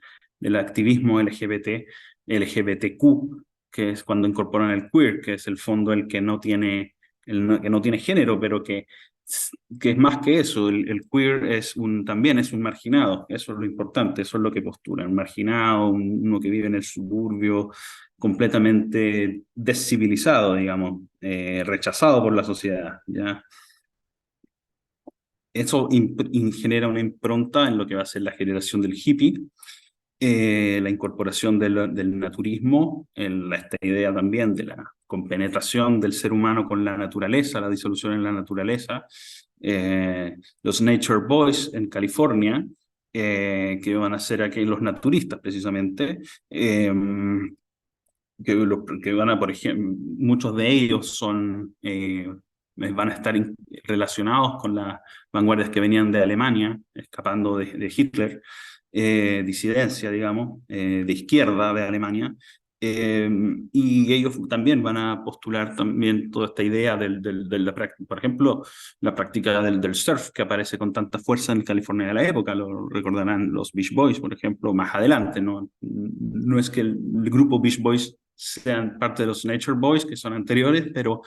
Speaker 2: activismo LGBT, LGBTQ, que es cuando incorporan el queer, que es el fondo el que no tiene, que no tiene género, pero que es más que eso. El queer también es un marginado, eso es lo importante, eso es lo que postulan: un marginado, uno que vive en el suburbio, completamente descivilizado, digamos, rechazado por la sociedad, ¿ya? Eso genera una impronta en lo que va a ser la generación del hippie, la incorporación del naturismo, esta idea también de la compenetración del ser humano con la naturaleza, la disolución en la naturaleza, los Nature Boys en California, que van a ser aquí los naturistas precisamente, que van a, por ejemplo, muchos de ellos van a estar relacionados con las vanguardias que venían de Alemania, escapando de Hitler, disidencia, digamos, de izquierda de Alemania, y ellos también van a postular también toda esta idea por ejemplo, la práctica del surf, que aparece con tanta fuerza en California de la época. Lo recordarán los Beach Boys, por ejemplo, más adelante. No es que el grupo Beach Boys sean parte de los Nature Boys, que son anteriores, pero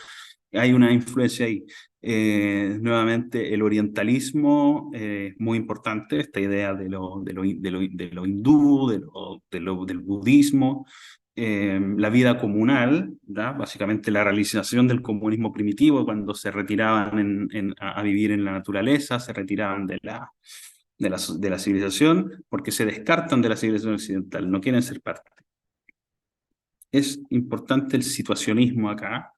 Speaker 2: hay una influencia ahí. Nuevamente, el orientalismo es muy importante, esta idea de lo hindú, del budismo, la vida comunal, ¿verdad? Básicamente la realización del comunismo primitivo, cuando se retiraban a vivir en la naturaleza, se retiraban de la civilización, porque se descartan de la civilización occidental, no quieren ser parte. Es importante el situacionismo acá.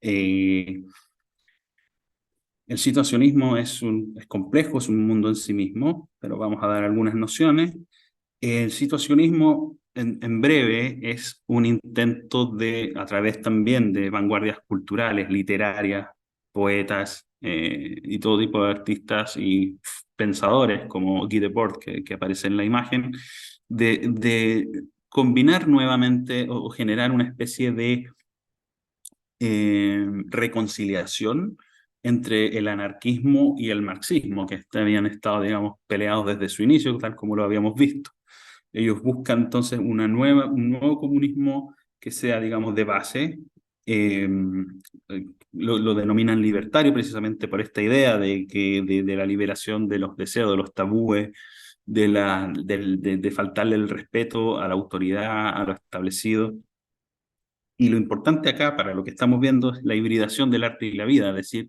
Speaker 2: Eh, el situacionismo es complejo, es un mundo en sí mismo, pero vamos a dar algunas nociones. El situacionismo, en breve, es un intento de, a través también de vanguardias culturales, literarias, poetas y todo tipo de artistas y pensadores como Guy Debord, que aparece en la imagen, de combinar nuevamente o generar una especie de reconciliación entre el anarquismo y el marxismo, que habían estado, digamos, peleados desde su inicio, tal como lo habíamos visto. Ellos buscan entonces un nuevo comunismo que sea, digamos, de base. eh, lo denominan libertario precisamente por esta idea de la liberación de los deseos, de los tabúes, de faltarle el respeto a la autoridad, a lo establecido. Y lo importante acá, para lo que estamos viendo, es la hibridación del arte y la vida, es decir,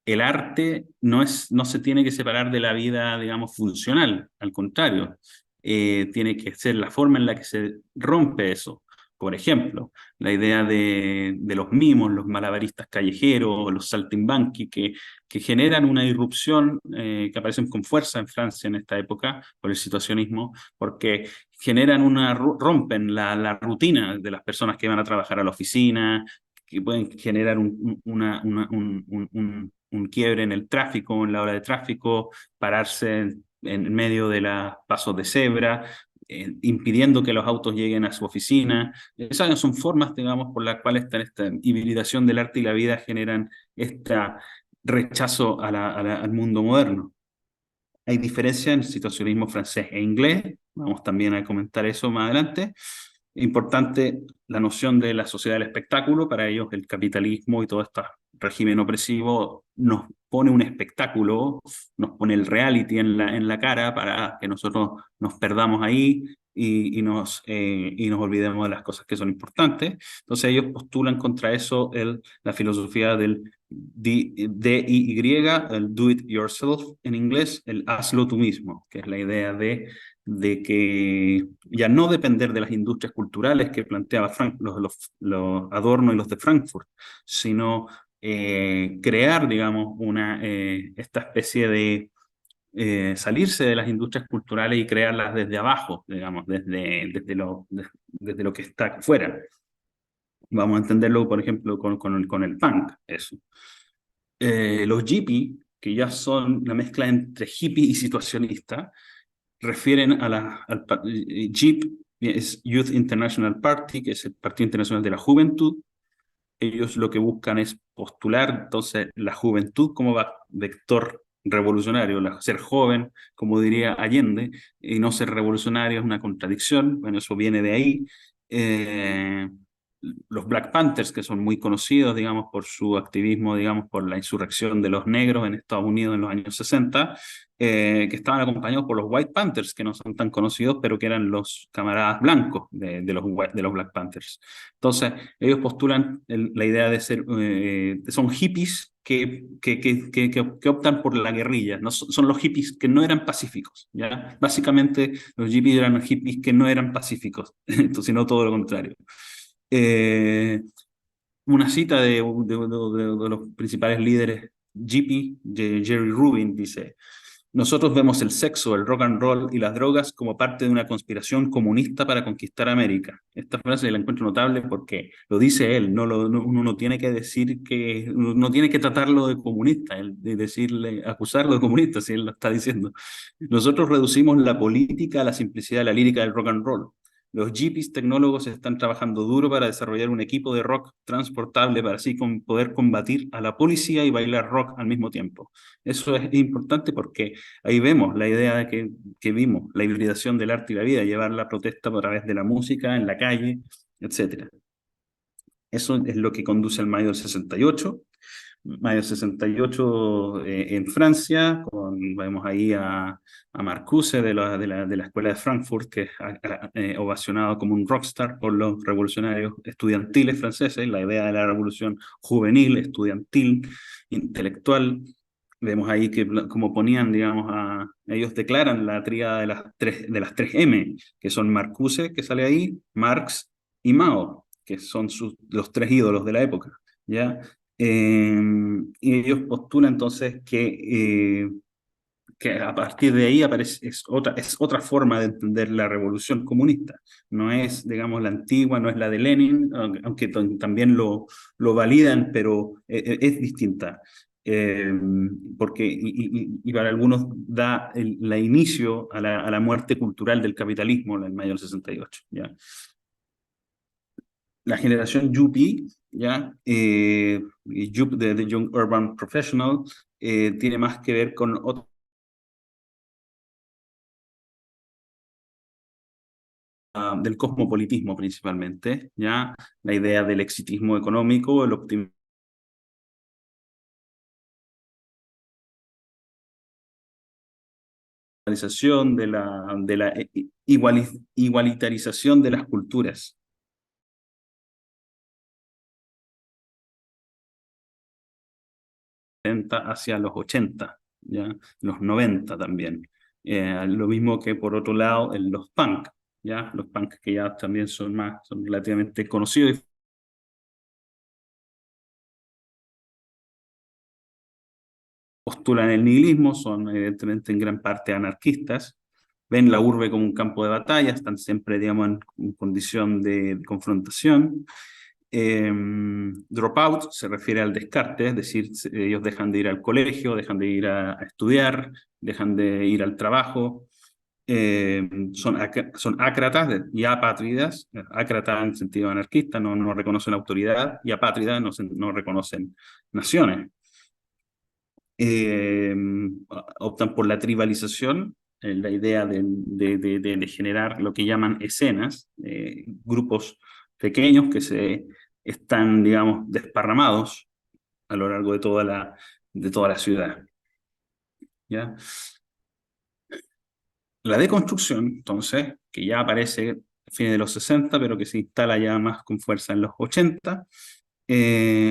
Speaker 2: el arte no se tiene que separar de la vida, digamos, funcional, al contrario, tiene que ser la forma en la que se rompe eso. Por ejemplo, la idea de los mimos, los malabaristas callejeros, los saltimbanqui, que generan una irrupción, que aparecen con fuerza en Francia en esta época, por el situacionismo, porque rompen la rutina de las personas que van a trabajar a la oficina, que pueden generar un quiebre en el tráfico, en la hora de tráfico, pararse en medio de los pasos de cebra, impidiendo que los autos lleguen a su oficina. Esas son formas, digamos, por las cuales esta hibridación del arte y la vida generan este rechazo al mundo moderno. Hay diferencia en el situacionismo francés e inglés, vamos también a comentar eso más adelante. Importante la noción de la sociedad del espectáculo, para ellos el capitalismo y todo este régimen opresivo nos pone un espectáculo, nos pone el reality en la cara para que nosotros nos perdamos ahí y nos olvidemos de las cosas que son importantes. Entonces ellos postulan contra eso la filosofía del DIY, el do it yourself en inglés, el hazlo tú mismo, que es la idea de que ya no depender de las industrias culturales que planteaba los Adorno y los de Frankfurt, sino crear, digamos, esta especie de salirse de las industrias culturales y crearlas desde abajo, digamos, desde lo que está afuera. Vamos a entenderlo, por ejemplo, con el punk, eso. Los hippie, que ya son la mezcla entre hippie y situacionista, refieren JIP, es Youth International Party, que es el Partido Internacional de la Juventud. Ellos lo que buscan es postular entonces la juventud como vector revolucionario, ser joven, como diría Allende, y no ser revolucionario es una contradicción, bueno, eso viene de ahí. Los Black Panthers, que son muy conocidos, digamos, por su activismo, digamos, por la insurrección de los negros en Estados Unidos en los años 60, que estaban acompañados por los White Panthers, que no son tan conocidos, pero que eran los camaradas blancos de los Black Panthers. Entonces, ellos postulan la idea de son hippies que optan por la guerrilla, ¿no? Son los hippies que no eran pacíficos, ¿ya? Básicamente, los hippies eran los hippies que no eran pacíficos, sino todo lo contrario. Eh, una cita de los principales líderes hippie, de Jerry Rubin, dice: nosotros vemos el sexo, el rock and roll y las drogas como parte de una conspiración comunista para conquistar América. Esta frase la encuentro notable porque lo dice él, uno no tiene que decir no tiene que tratarlo de comunista, de decirle, acusarlo de comunista, si él lo está diciendo. Nosotros reducimos la política a la simplicidad de la lírica del rock and roll. Los hippies tecnólogos están trabajando duro para desarrollar un equipo de rock transportable para así poder combatir a la policía y bailar rock al mismo tiempo. Eso es importante porque ahí vemos la idea que vimos, la hibridación del arte y la vida, llevar la protesta a través de la música, en la calle, etcétera. Eso es lo que conduce al mayo del 68. Mayo del 68 en Francia, vemos ahí a Marcuse de la Escuela de Frankfurt, que es ovacionado como un rockstar por los revolucionarios estudiantiles franceses, la idea de la revolución juvenil, estudiantil, intelectual. Vemos ahí que como ponían, digamos, ellos declaran la tríada de las tres M, que son Marcuse, que sale ahí, Marx y Mao, que son los tres ídolos de la época, ¿ya? Y ellos postulan entonces que a partir de ahí es otra forma de entender la revolución comunista. No es, digamos, la antigua, no es la de Lenin, aunque también lo validan, pero es distinta. Eh, Porque, y para algunos da la inicio a la muerte cultural del capitalismo en el mayo del 68, ¿ya? La generación Yuppie, ¿ya? De Young Urban Professional, tiene más que ver con del cosmopolitismo principalmente, ¿ya? La idea del exitismo económico, la optimalización de la igualitarización de las culturas hacia los 80, ¿ya? Los 90 también. Lo mismo que por otro lado en los punk, ¿ya? Los punk que ya también son relativamente conocidos y postulan el nihilismo, son evidentemente en gran parte anarquistas, ven la urbe como un campo de batalla, están siempre, digamos, en condición de confrontación. Dropout se refiere al descarte, es decir, ellos dejan de ir al colegio, dejan de ir a estudiar, dejan de ir al trabajo. Son ácratas y apátridas, ácratas en sentido anarquista, no reconocen autoridad, y apátridas no reconocen naciones. eh, Optan por la tribalización, la idea de generar lo que llaman escenas, grupos pequeños que se están, digamos, desparramados a lo largo de toda la ciudad, ¿ya? La deconstrucción, entonces, que ya aparece a fines de los 60, pero que se instala ya más con fuerza en los 80,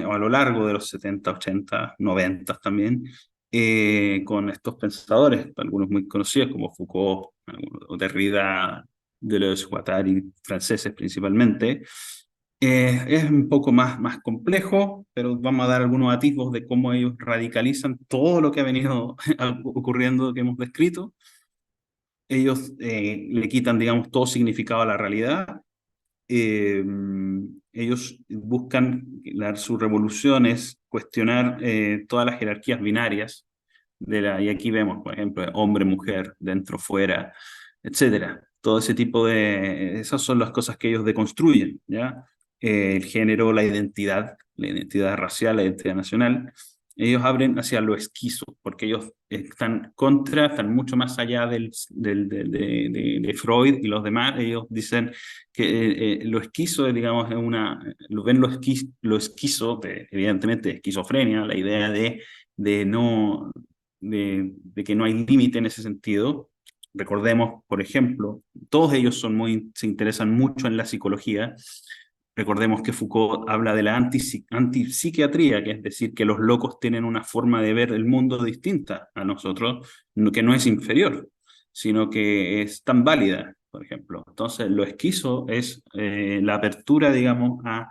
Speaker 2: o a lo largo de los 70, 80, 90 también, con estos pensadores, algunos muy conocidos como Foucault, o Derrida, Deleuze, Guattari, franceses principalmente. Es un poco más complejo, pero vamos a dar algunos atisbos de cómo ellos radicalizan todo lo que ha venido ocurriendo que hemos descrito. Ellos le quitan, digamos, todo significado a la realidad. eh, Ellos buscan, su revolución es cuestionar todas las jerarquías binarias y aquí vemos, por ejemplo, hombre, mujer, dentro, fuera, etcétera. Todo ese tipo esas son las cosas que ellos deconstruyen, ¿ya? El género, la identidad racial, la identidad nacional. Ellos abren hacia lo esquizo, porque ellos están mucho más allá de Freud y los demás. Ellos dicen que lo esquizo, digamos, lo ven lo esquizo, evidentemente, esquizofrenia, la idea de no, de que no hay límite en ese sentido. Recordemos, por ejemplo, todos ellos se interesan mucho en la psicología. Recordemos que Foucault habla de la antipsiquiatría, que es decir, que los locos tienen una forma de ver el mundo distinta a nosotros, que no es inferior, sino que es tan válida, por ejemplo. Entonces, lo esquizo es la apertura, digamos, a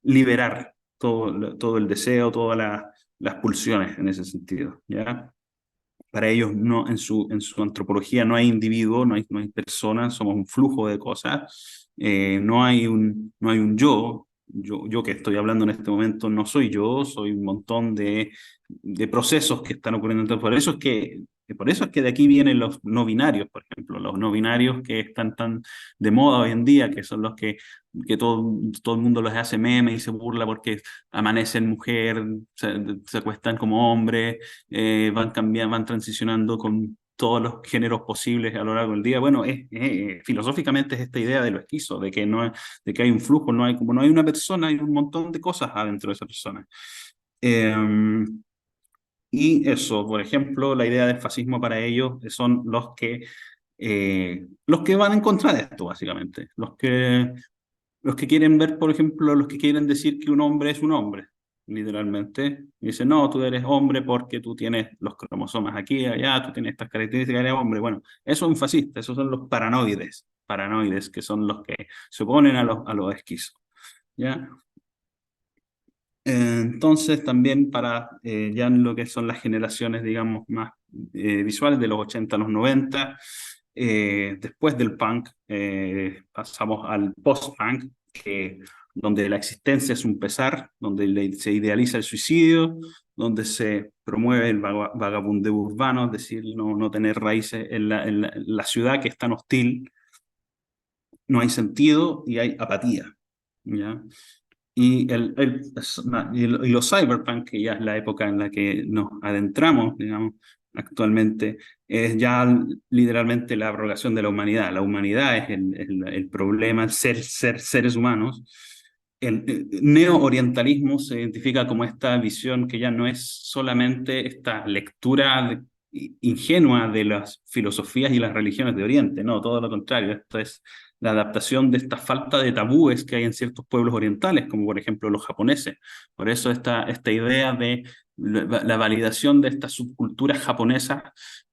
Speaker 2: liberar todo el deseo, todas las pulsiones en ese sentido, ¿ya? Para ellos no, en su antropología no hay individuo, no hay persona, somos un flujo de cosas. No hay un yo que estoy hablando en este momento no soy yo, soy un montón de procesos que están ocurriendo. Entonces, por eso es que de aquí vienen los no binarios, por ejemplo, los no binarios que están tan de moda hoy en día, que son los que todo el mundo los hace meme y se burla porque amanecen mujer, se acuestan como hombre, van cambiando, van transicionando todos los géneros posibles a lo largo del día. Bueno, filosóficamente es esta idea de lo esquizo, de que, no, de que hay un flujo, no hay, como no hay una persona, hay un montón de cosas adentro de esa persona. Eh, y eso, por ejemplo, la idea del fascismo para ellos son los que van en contra de esto, básicamente. Los que quieren ver, por ejemplo, los que quieren decir que un hombre es un hombre, literalmente. Y dicen, no, tú eres hombre porque tú tienes los cromosomas aquí y allá, tú tienes estas características, eres hombre. Bueno, eso es un fascista, esos son los paranoides, que son los que se oponen a los esquizos. ¿Ya? Entonces, también para ya en lo que son las generaciones, digamos, más visuales de los 80 a los 90, después del punk, pasamos al post-punk, donde la existencia es un pesar, donde se idealiza el suicidio, donde se promueve el vagabundeo urbano, es decir, no tener raíces en la ciudad que es tan hostil, no hay sentido y hay apatía. ¿Ya? Y los cyberpunk, que ya es la época en la que nos adentramos, digamos, actualmente, es ya literalmente la abrogación de la humanidad. La humanidad es el problema, el ser seres humanos. El neo-orientalismo se identifica como esta visión que ya no es solamente esta lectura ingenua de las filosofías y las religiones de Oriente, no, todo lo contrario, esto es la adaptación de esta falta de tabúes que hay en ciertos pueblos orientales, como por ejemplo los japoneses. Por eso esta idea de la validación de estas subculturas japonesas,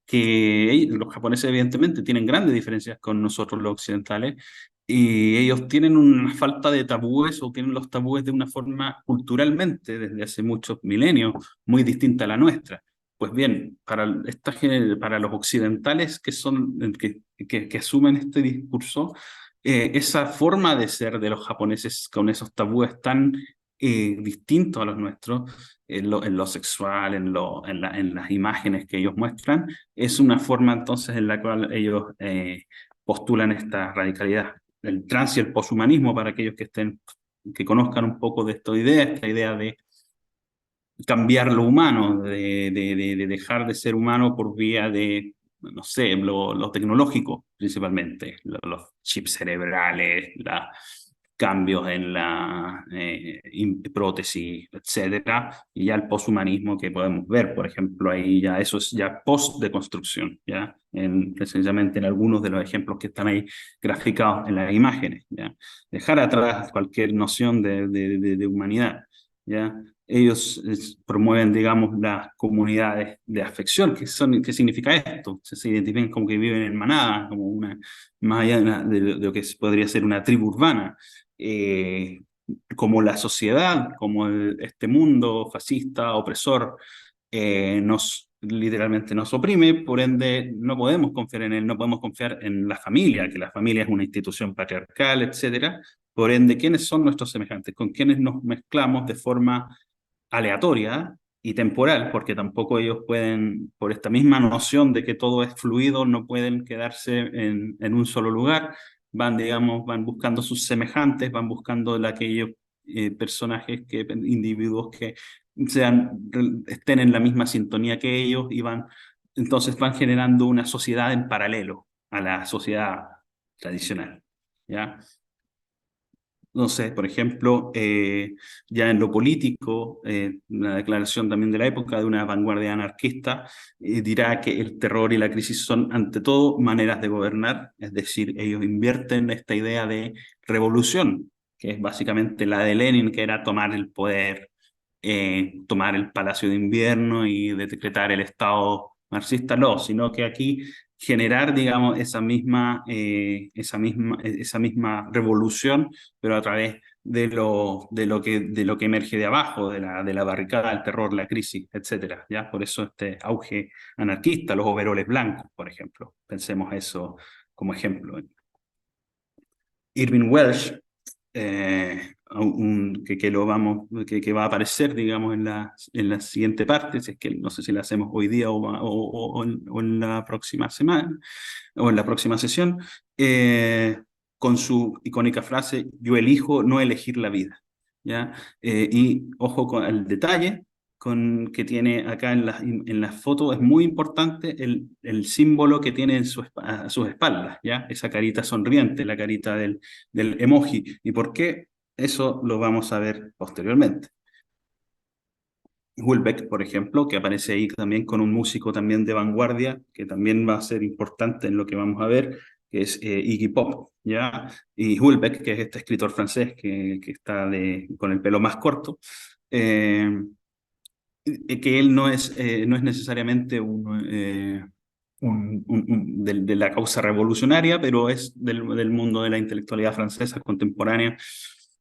Speaker 2: que los japoneses evidentemente tienen grandes diferencias con nosotros los occidentales, y ellos tienen una falta de tabúes o tienen los tabúes de una forma culturalmente desde hace muchos milenios muy distinta a la nuestra. Pues bien, para los occidentales que asumen este discurso, esa forma de ser de los japoneses con esos tabúes tan distintos a los nuestros, en lo sexual, en las imágenes que ellos muestran, es una forma entonces en la cual ellos postulan esta radicalidad. El trans y el poshumanismo, para aquellos que conozcan un poco de esta idea de cambiar lo humano, de dejar de ser humano por vía de, no sé, lo tecnológico principalmente, los chips cerebrales, cambios en la prótesis, etcétera, y ya el poshumanismo que podemos ver, por ejemplo, ahí ya eso es ya post-deconstrucción, ya, precisamente en algunos de los ejemplos que están ahí graficados en las imágenes, ya, dejar atrás cualquier noción de humanidad, ya. Ellos promueven, digamos, las comunidades de afección. ¿Qué significa esto? Se identifican como que viven en manada, como más allá de lo que podría ser una tribu urbana. Eh, Como la sociedad, como este mundo fascista, opresor, literalmente nos oprime, por ende no podemos confiar en él, no podemos confiar en la familia, que la familia es una institución patriarcal, etcétera. Por ende, ¿quiénes son nuestros semejantes? ¿Con quiénes nos mezclamos de forma aleatoria y temporal? Porque tampoco ellos pueden, por esta misma noción de que todo es fluido, no pueden quedarse en un solo lugar, van, digamos, van buscando sus semejantes, van buscando aquellos personajes, individuos que estén en la misma sintonía que ellos y entonces van generando una sociedad en paralelo a la sociedad tradicional, ¿ya? No sé, por ejemplo, ya en lo político, una declaración también de la época de una vanguardia anarquista dirá que el terror y la crisis son ante todo maneras de gobernar, es decir, ellos invierten esta idea de revolución, que es básicamente la de Lenin, que era tomar el poder, tomar el Palacio de Invierno y decretar el Estado marxista, no, sino que aquí generar, digamos, esa misma revolución, pero a través de lo que emerge de abajo, de la barricada, el terror, la crisis, etcétera, ¿ya? Por eso este auge anarquista, los overoles blancos, por ejemplo. Pensemos eso como ejemplo. Irving Welsh, que va a aparecer, digamos, en la siguiente parte, si es que no sé si la hacemos hoy día o en la próxima semana, o en la próxima sesión, con su icónica frase, yo elijo no elegir la vida, ¿ya? Y ojo con el detalle, que tiene acá en la foto, es muy importante el símbolo que tiene en a sus espaldas, ¿ya? Esa carita sonriente, la carita del emoji. ¿Y por qué? Eso lo vamos a ver posteriormente. Hulbeck, por ejemplo, que aparece ahí también con un músico también de vanguardia, que también va a ser importante en lo que vamos a ver, que es Iggy Pop, ¿ya? Y Hulbeck, que es este escritor francés que está con el pelo más corto, eh, que él no es necesariamente de la causa revolucionaria, pero es del mundo de la intelectualidad francesa contemporánea.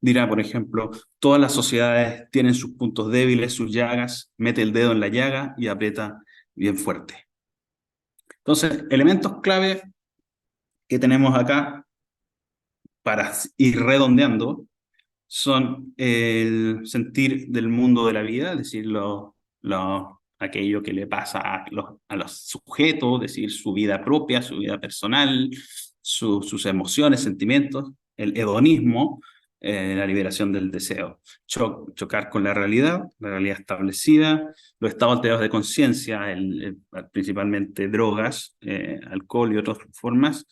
Speaker 2: Dirá, por ejemplo, todas las sociedades tienen sus puntos débiles, sus llagas, mete el dedo en la llaga y aprieta bien fuerte. Entonces, elementos clave que tenemos acá para ir redondeando son el sentir del mundo de la vida, es decir, aquello que le pasa a los sujetos, es decir, su vida propia, su vida personal, sus emociones, sentimientos, el hedonismo, la liberación del deseo, chocar con la realidad establecida, los estados alterados de conciencia, principalmente drogas, alcohol y otras formas,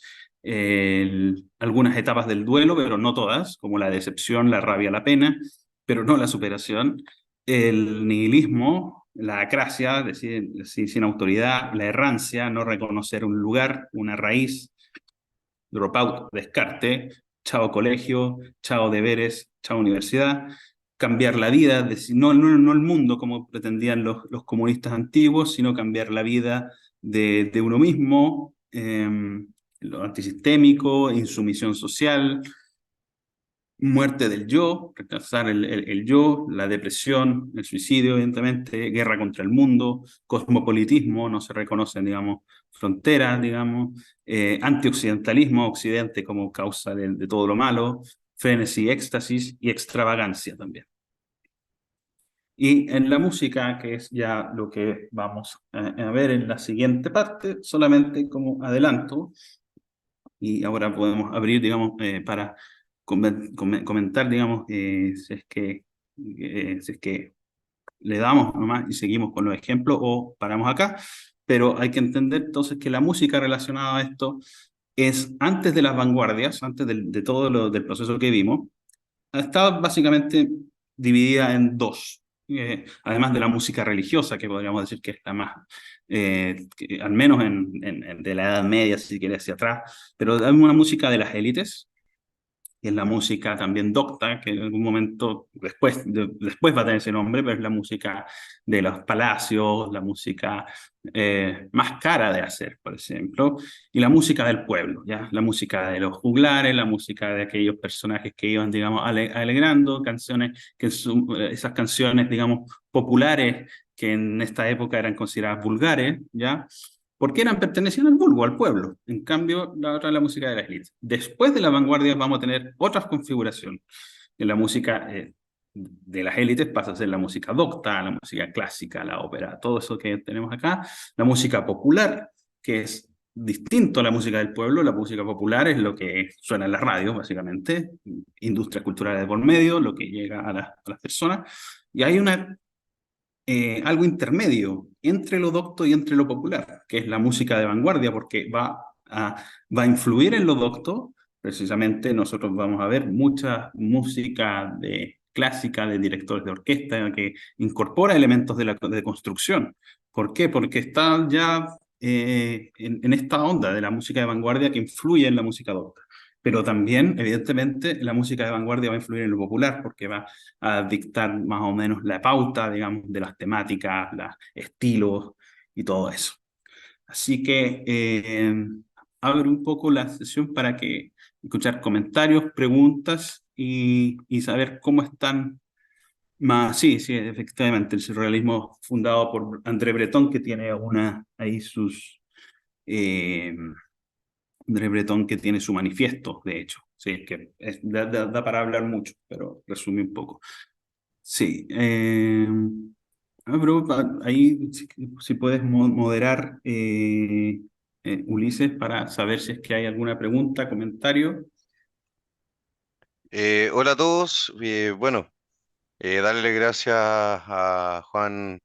Speaker 2: algunas etapas del duelo, pero no todas, como la decepción, la rabia, la pena, pero no la superación, el nihilismo, la acracia, decir, sin autoridad, la errancia, no reconocer un lugar, una raíz, dropout, descarte, chao colegio, chao deberes, chao universidad, cambiar la vida, decir, no el mundo como pretendían los comunistas antiguos, sino cambiar la vida de uno mismo, lo antisistémico, insumisión social, muerte del yo, rechazar el yo, la depresión, el suicidio, evidentemente, guerra contra el mundo, cosmopolitismo, no se reconocen, digamos, fronteras, digamos, antioccidentalismo, occidente como causa de todo lo malo, frenesí, éxtasis y extravagancia también. Y en la música, que es ya lo que vamos a ver en la siguiente parte, solamente como adelanto, y ahora podemos abrir, digamos, para comentar, digamos, si es que le damos nomás y seguimos con los ejemplos o paramos acá, pero hay que entender entonces que la música relacionada a esto es antes de las vanguardias, antes de todo del proceso que vimos, está básicamente dividida en dos. Además de la música religiosa, que podríamos decir que es la más, al menos de la Edad Media, si quieres, hacia atrás, pero hay una música de las élites, que es la música también docta, que en algún momento después va a tener ese nombre, pero es la música de los palacios, la música más cara de hacer, por ejemplo, y la música del pueblo, ¿ya? La música de los juglares, la música de aquellos personajes que iban, digamos, alegrando, canciones, esas canciones, digamos, populares que en esta época eran consideradas vulgares, ¿ya? Porque pertenecían al vulgo, al pueblo. En cambio, la otra es la música de las élites. Después de la vanguardia vamos a tener otras configuraciones. En la música de las élites pasa a ser la música docta, la música clásica, la ópera, todo eso que tenemos acá. La música popular, que es distinto a la música del pueblo. La música popular es lo que suena en la radio, básicamente. Industria cultural de por medio, lo que llega a las personas. Y hay algo intermedio entre lo docto y entre lo popular, que es la música de vanguardia, porque va a influir en lo docto. Precisamente nosotros vamos a ver mucha música clásica de directores de orquesta que incorpora elementos de construcción. ¿Por qué? Porque está ya en esta onda de la música de vanguardia que influye en la música docta. Pero también, evidentemente, la música de vanguardia va a influir en lo popular porque va a dictar más o menos la pauta, digamos, de las temáticas, los estilos y todo eso. Así que abro un poco la sesión para que escuchar comentarios, preguntas y saber cómo están más. Sí, sí, efectivamente, el surrealismo fundado por André Breton, que tiene ahí eh, André Breton que tiene su manifiesto, de hecho. Sí, que da para hablar mucho, pero resumí un poco. Sí. Pero ahí si puedes moderar, Ulises, para saber si es que hay alguna pregunta, comentario.
Speaker 1: Hola a todos. Bueno. Darle gracias a Juan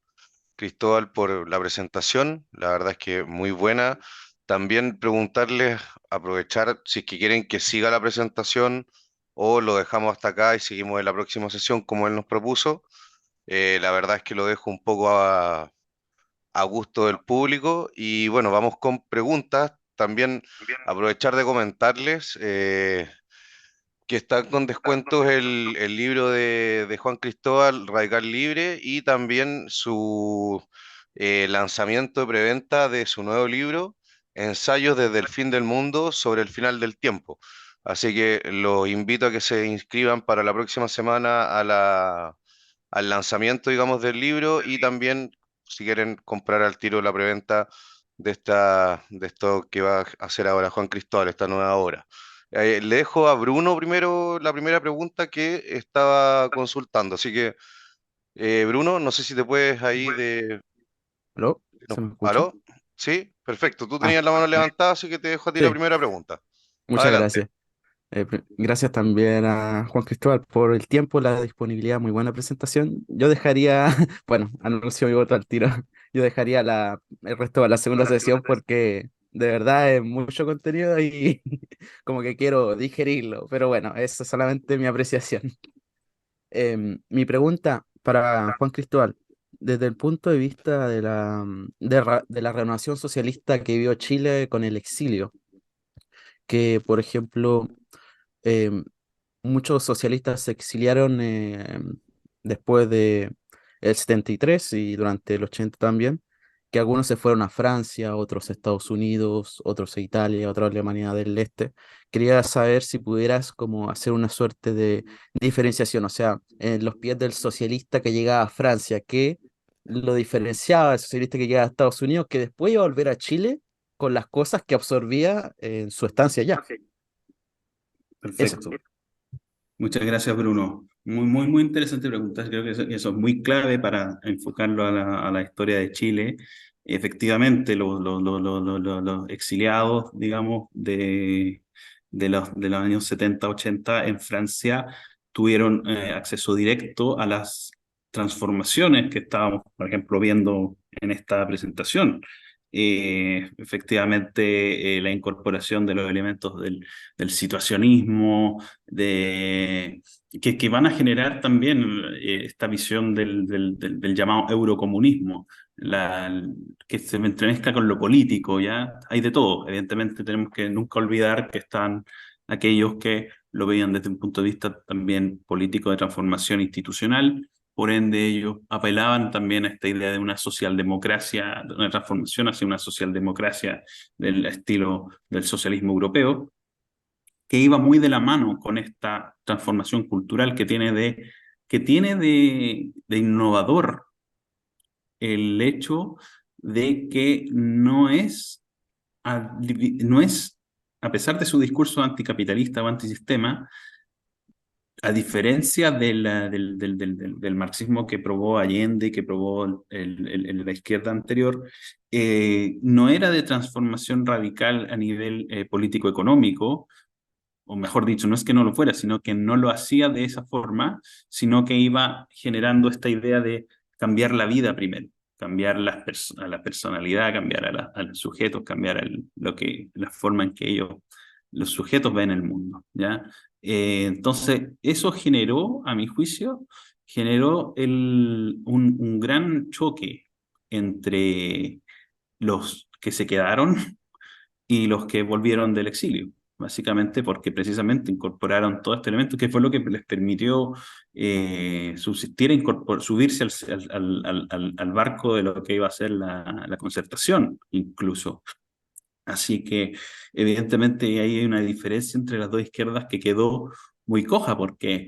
Speaker 1: Cristóbal por la presentación, la verdad es que muy buena. También preguntarles, aprovechar si es que quieren que siga la presentación o lo dejamos hasta acá y seguimos en la próxima sesión como él nos propuso. La verdad es que lo dejo un poco a gusto del público y bueno, vamos con preguntas. También aprovechar de comentarles. Que están con descuentos el libro de Juan Cristóbal, Radical Libre, y también su lanzamiento de preventa de su nuevo libro, Ensayos desde el fin del mundo sobre el final del tiempo. Así que los invito a que se inscriban para la próxima semana al lanzamiento, digamos, del libro y también si quieren comprar al tiro la preventa de esto que va a hacer ahora Juan Cristóbal, esta nueva obra. Le dejo a Bruno primero la primera pregunta que estaba consultando. Así que, Bruno, no sé si te puedes ahí de...
Speaker 3: ¿Aló?
Speaker 1: No,
Speaker 3: ¿Se me escucha?
Speaker 1: ¿aló? Sí, perfecto. Tú
Speaker 3: Ah,
Speaker 1: tenías la mano levantada, así que te dejo a ti la
Speaker 3: sí,
Speaker 1: primera pregunta.
Speaker 3: muchas
Speaker 1: Adelante.
Speaker 3: gracias. Gracias también a Juan Cristóbal por el tiempo, la disponibilidad, muy buena presentación. Yo dejaría, bueno, anuncio mi voto al tiro. Yo dejaría el resto de la segunda sesión porque de verdad es mucho contenido y como que quiero digerirlo, pero bueno, eso es solamente mi apreciación. Mi pregunta para Juan Cristóbal, desde el punto de vista de la renovación socialista que vivió Chile con el exilio, que por ejemplo em, muchos socialistas se exiliaron después de el 73 y durante el 80 también, que algunos se fueron a Francia, otros a Estados Unidos, otros a Italia, otros a Alemania del Este. Quería saber si pudieras como hacer una suerte de diferenciación, o sea, en los pies del socialista que llegaba a Francia, ¿qué lo diferenciaba del socialista que llegaba a Estados Unidos, que después iba a volver a Chile con las cosas que absorbía en su estancia allá? Eso.
Speaker 2: Perfecto. Muchas gracias, Bruno. Muy interesante pregunta. Creo que eso es muy clave para enfocarlo a la historia de Chile. Efectivamente, los exiliados, digamos, de los años 70 80 en Francia tuvieron acceso directo a las transformaciones que estábamos, por ejemplo, viendo en esta presentación. Efectivamente, la incorporación de los elementos del situacionismo, que van a generar también esta visión del llamado eurocomunismo, que se entremezcla con lo político, ¿ya? Hay de todo. Evidentemente tenemos que nunca olvidar que están aquellos que lo veían desde un punto de vista también político de transformación institucional. Por ende, ellos apelaban también a esta idea de una socialdemocracia, de una transformación hacia una socialdemocracia del estilo del socialismo europeo, que iba muy de la mano con esta transformación cultural que tiene de innovador el hecho de que no es, a pesar de su discurso anticapitalista o antisistema, a diferencia del marxismo que probó Allende, que probó la izquierda anterior, no era de transformación radical a nivel político-económico, o mejor dicho, no es que no lo fuera, sino que no lo hacía de esa forma, sino que iba generando esta idea de cambiar la vida primero, cambiar a la personalidad, cambiar a los sujetos, cambiar la forma en que los sujetos ven el mundo, ¿ya? Entonces, eso generó, a mi juicio, generó un gran choque entre los que se quedaron y los que volvieron del exilio, básicamente porque precisamente incorporaron todo este elemento que fue lo que les permitió subsistir, subirse al barco de lo que iba a ser la concertación, incluso. Así que evidentemente ahí hay una diferencia entre las dos izquierdas que quedó muy coja, porque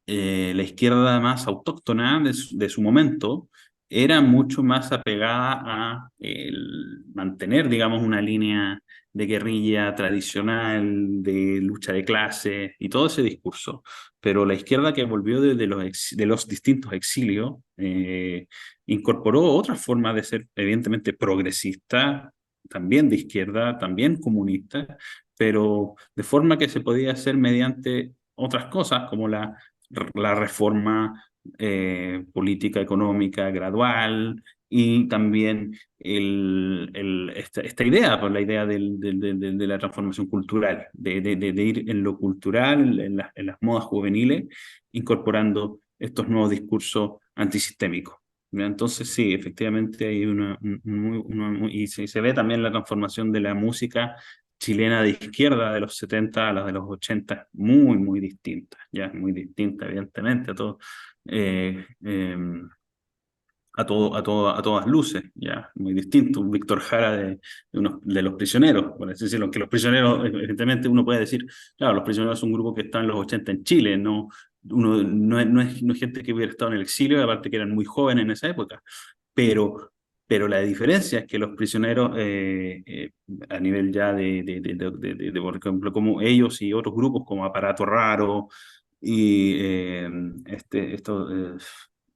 Speaker 2: la izquierda más autóctona de su momento era mucho más apegada a mantener, digamos, una línea de guerrilla tradicional, de lucha de clases y todo ese discurso. Pero la izquierda que volvió de los distintos exilios incorporó otras formas de ser, evidentemente, progresista, también de izquierda, también comunista, pero de forma que se podía hacer mediante otras cosas como la reforma política económica gradual y también esta idea, pues la idea de la transformación cultural, de ir en lo cultural, en las modas juveniles, incorporando estos nuevos discursos antisistémicos. ¿Ya? Entonces sí, efectivamente hay y se ve también la transformación de la música chilena de izquierda de los 70 a la de los 80, muy, muy distinta, ya muy distinta, evidentemente, eh, eh, a todas luces, ya muy distinto. Un Víctor Jara de los prisioneros, por así decirlo, que los prisioneros, evidentemente uno puede decir, claro, los prisioneros son un grupo que está en los 80 en Chile, no, no es gente que hubiera estado en el exilio, aparte que eran muy jóvenes en esa época, pero, pero la diferencia es que los prisioneros, a nivel ya por ejemplo, como ellos y otros grupos como Aparato Raro y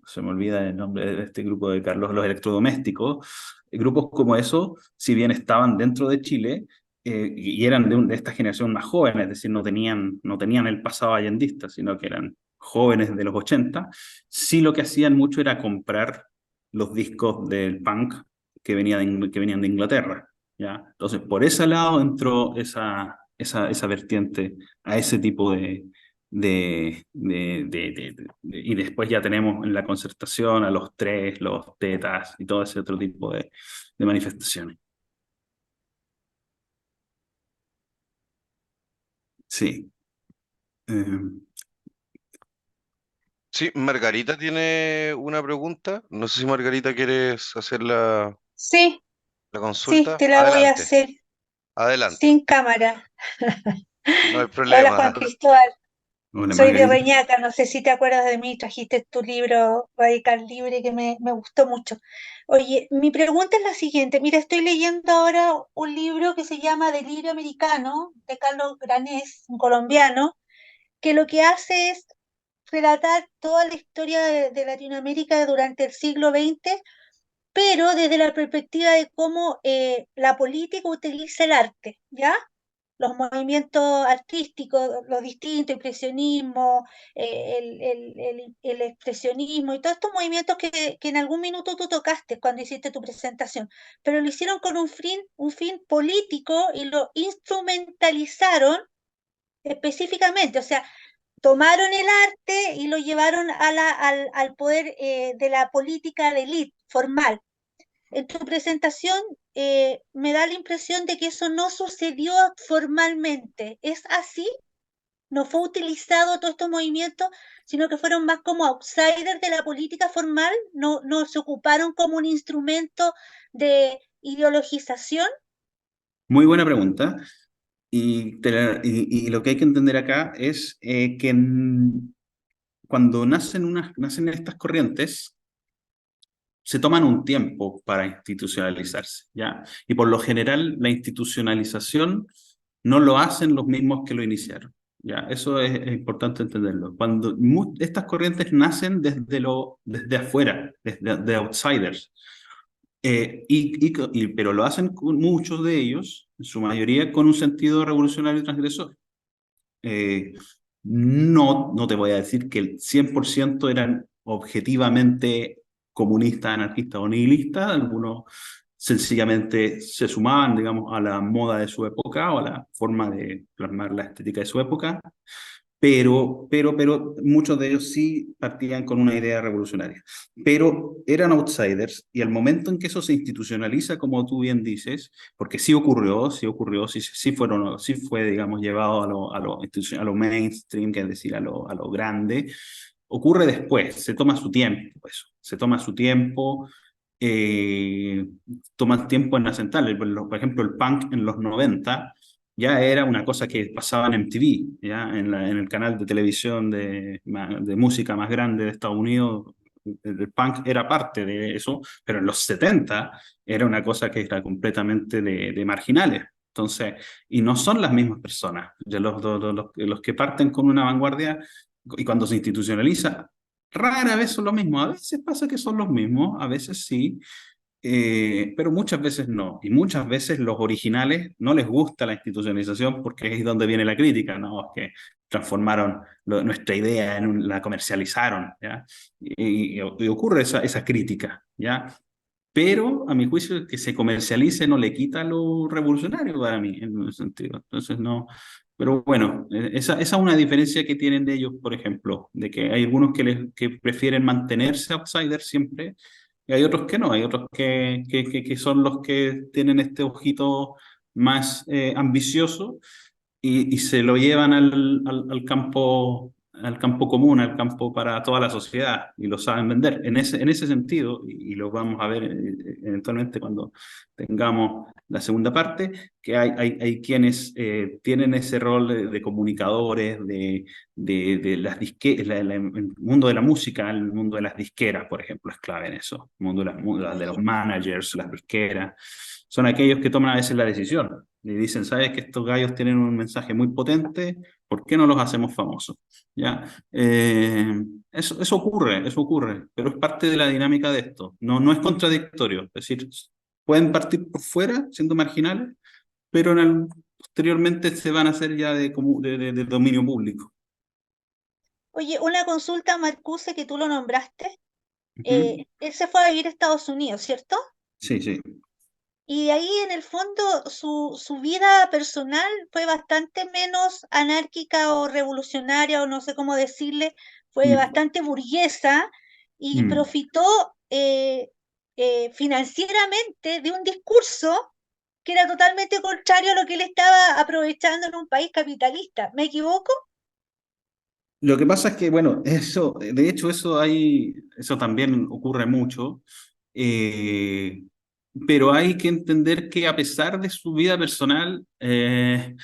Speaker 2: se me olvida el nombre de este grupo de Carlos, los electrodomésticos, grupos como esos, si bien estaban dentro de Chile, y eran de esta generación más joven, es decir, no tenían el pasado allendista, sino que eran jóvenes de los 80, sí lo que hacían mucho era comprar los discos del punk que venían de Inglaterra, ¿ya? Entonces, por ese lado entró esa vertiente a ese tipo y después ya tenemos en la concertación a los tres, los tetas y todo ese otro tipo de manifestaciones. Sí. Eh,
Speaker 1: Sí, Margarita tiene una pregunta. No sé si Margarita quieres hacer
Speaker 4: Sí,
Speaker 1: la
Speaker 4: sí,
Speaker 1: consulta.
Speaker 4: te la voy a
Speaker 1: Adelante,
Speaker 4: hacer
Speaker 1: adelante.
Speaker 4: sin cámara.
Speaker 1: No hay
Speaker 4: Hola Juan
Speaker 1: problema.
Speaker 4: Cristóbal,
Speaker 2: hola
Speaker 4: soy de
Speaker 2: Margarita.
Speaker 4: Reñaca, no sé si te acuerdas de mí, trajiste tu libro Radical Libre que me gustó mucho. Oye, mi pregunta es la siguiente, mira, estoy leyendo ahora un libro que se llama Delirio Americano, de Carlos Granés, un colombiano, que lo que hace es relatar toda la historia de Latinoamérica durante el siglo XX, pero desde la perspectiva de cómo la política utiliza el arte, ¿ya? Los movimientos artísticos, los distintos, impresionismo, el expresionismo y todos estos movimientos que en algún minuto tú tocaste cuando hiciste tu presentación, pero lo hicieron con un fin político y lo instrumentalizaron específicamente, o sea, tomaron el arte y lo llevaron al poder de la política de élite formal. En tu presentación me da la impresión de que eso no sucedió formalmente. ¿Es así? No fue utilizado todos estos movimientos, sino que fueron más como outsiders de la política formal, no se ocuparon como un instrumento de ideologización.
Speaker 2: Muy buena pregunta. Y lo que hay que entender acá es que cuando nacen estas corrientes, se toman un tiempo para institucionalizarse, ¿ya? Y por lo general la institucionalización no lo hacen los mismos que lo iniciaron, ¿ya? Eso es importante entenderlo. Cuando estas corrientes nacen desde afuera, desde de outsiders, pero lo hacen con muchos de ellos, en su mayoría, con un sentido revolucionario y transgresor. Eh, no te voy a decir que el 100% eran objetivamente comunistas, anarquistas o nihilistas, algunos sencillamente se sumaban, digamos, a la moda de su época o a la forma de plasmar la estética de su época, pero muchos de ellos sí partían con una idea revolucionaria. Pero eran outsiders y al momento en que eso se institucionaliza, como tú bien dices, porque sí fue, digamos, llevado a lo mainstream, que es decir, a lo grande, ocurre después, se toma su tiempo, eso, se toma su tiempo, eh, toma tiempo en asentarle. Por ejemplo, el punk en los 90 ya era una cosa que pasaba en MTV, ya en el canal de televisión de música más grande de Estados Unidos. El punk era parte de eso, pero en los 70 era una cosa que era completamente de marginales. Entonces, y no son las mismas personas. Ya los que parten con una vanguardia y cuando se institucionaliza, rara vez son los mismos. A veces pasa que son los mismos, a veces sí, pero muchas veces no. Y muchas veces los originales no les gusta la institucionalización porque es donde viene la crítica, ¿no? Es que transformaron nuestra idea la comercializaron, ¿ya? Y ocurre esa crítica, ¿ya? Pero a mi juicio que se comercialice no le quita lo revolucionario para mí, en ese sentido. Entonces no, pero bueno, esa es una diferencia que tienen de ellos, por ejemplo, de que hay algunos que prefieren mantenerse outsiders siempre, y hay otros que no, hay otros que son los que tienen este ojito más ambicioso y se lo llevan al campo común, al campo para toda la sociedad, y lo saben vender. En ese sentido, y lo vamos a ver eventualmente cuando tengamos la segunda parte, que hay quienes tienen ese rol de comunicadores, de las el mundo de la música, el mundo de las disqueras, por ejemplo, es clave en eso. El mundo de los managers, las disqueras, son aquellos que toman a veces la decisión y dicen, ¿sabes que estos gallos tienen un mensaje muy potente? ¿Por qué no los hacemos famosos? ¿Ya? Eso ocurre, pero es parte de la dinámica de esto. No, no es contradictorio, es decir, pueden partir por fuera siendo marginales, pero posteriormente se van a hacer ya de dominio público.
Speaker 4: Oye, una consulta, Marcuse, que tú lo nombraste.
Speaker 2: Ujú.
Speaker 4: Él se fue a vivir a Estados Unidos, ¿cierto?
Speaker 2: Sí, sí.
Speaker 4: Y de ahí, en el fondo, su vida personal fue bastante menos anárquica o revolucionaria, o no sé cómo decirle, fue
Speaker 2: Mm,
Speaker 4: bastante burguesa y
Speaker 2: mm.
Speaker 4: profitó financieramente de un discurso que era totalmente contrario a lo que él estaba aprovechando en un país capitalista. ¿Me equivoco?
Speaker 2: Lo que pasa es que, bueno, de hecho, eso también ocurre mucho, eh, pero hay que entender que a pesar de su vida personal, el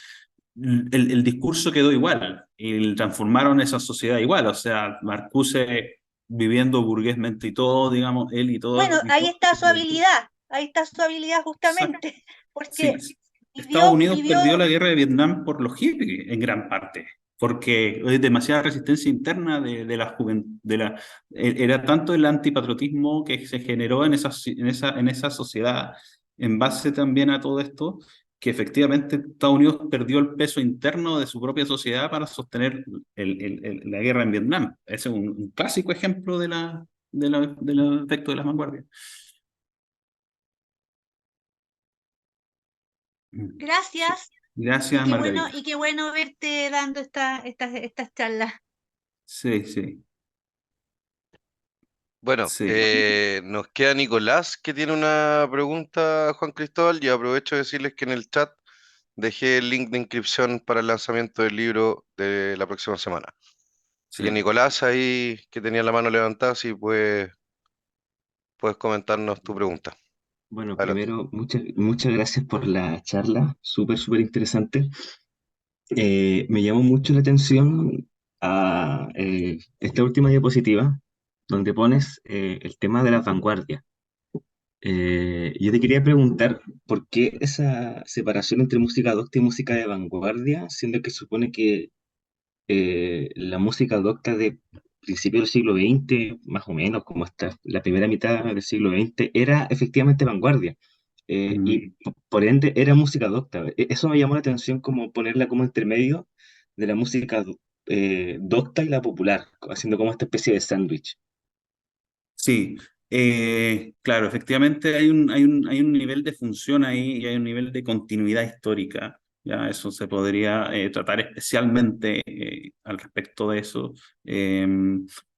Speaker 2: discurso quedó igual y transformaron esa sociedad igual. O sea, Marcuse viviendo burguesmente y todo, digamos, él
Speaker 4: Bueno,
Speaker 2: y todo.
Speaker 4: ahí está su habilidad
Speaker 2: Exacto.
Speaker 4: justamente,
Speaker 2: Sí,
Speaker 4: porque
Speaker 2: sí. Estados Unidos
Speaker 4: vivió,
Speaker 2: perdió la guerra de Vietnam por los hippies en gran parte, porque hay demasiada resistencia interna de la juventud, era tanto el antipatriotismo que se generó en esa sociedad en base también a todo esto, que efectivamente Estados Unidos perdió el peso interno de su propia sociedad para sostener la guerra en Vietnam. Ese es un clásico ejemplo del efecto de las vanguardias. Sí.
Speaker 4: gracias.
Speaker 2: Gracias, Margarita.
Speaker 4: Y qué bueno verte dando estas charlas.
Speaker 2: Sí, sí,
Speaker 1: Bueno,
Speaker 2: sí.
Speaker 1: nos queda Nicolás que tiene una pregunta, Juan Cristóbal, y aprovecho de decirles que en el chat dejé el link de inscripción para el lanzamiento del libro de la próxima semana. Así que
Speaker 2: Sí.
Speaker 1: Nicolás, ahí que tenía la mano levantada, si puedes comentarnos tu pregunta.
Speaker 5: Bueno,
Speaker 1: Adelante.
Speaker 5: primero, muchas gracias por la charla, súper interesante. Me llamó mucho la atención esta última diapositiva, donde pones el tema de la vanguardia. Yo te quería preguntar por qué esa separación entre música docta y música de vanguardia, siendo que supone que la música docta de principios del siglo XX, más o menos, como hasta la primera mitad del siglo XX, era efectivamente vanguardia.
Speaker 2: Mm.
Speaker 5: Y por ende era música docta. Eso me llamó la atención como ponerla como intermedio de la música docta y la popular, haciendo como esta especie de sándwich.
Speaker 2: Sí, claro, efectivamente hay un nivel de función ahí y hay un nivel de continuidad histórica. Ya eso se podría tratar especialmente al respecto de eso. Eh,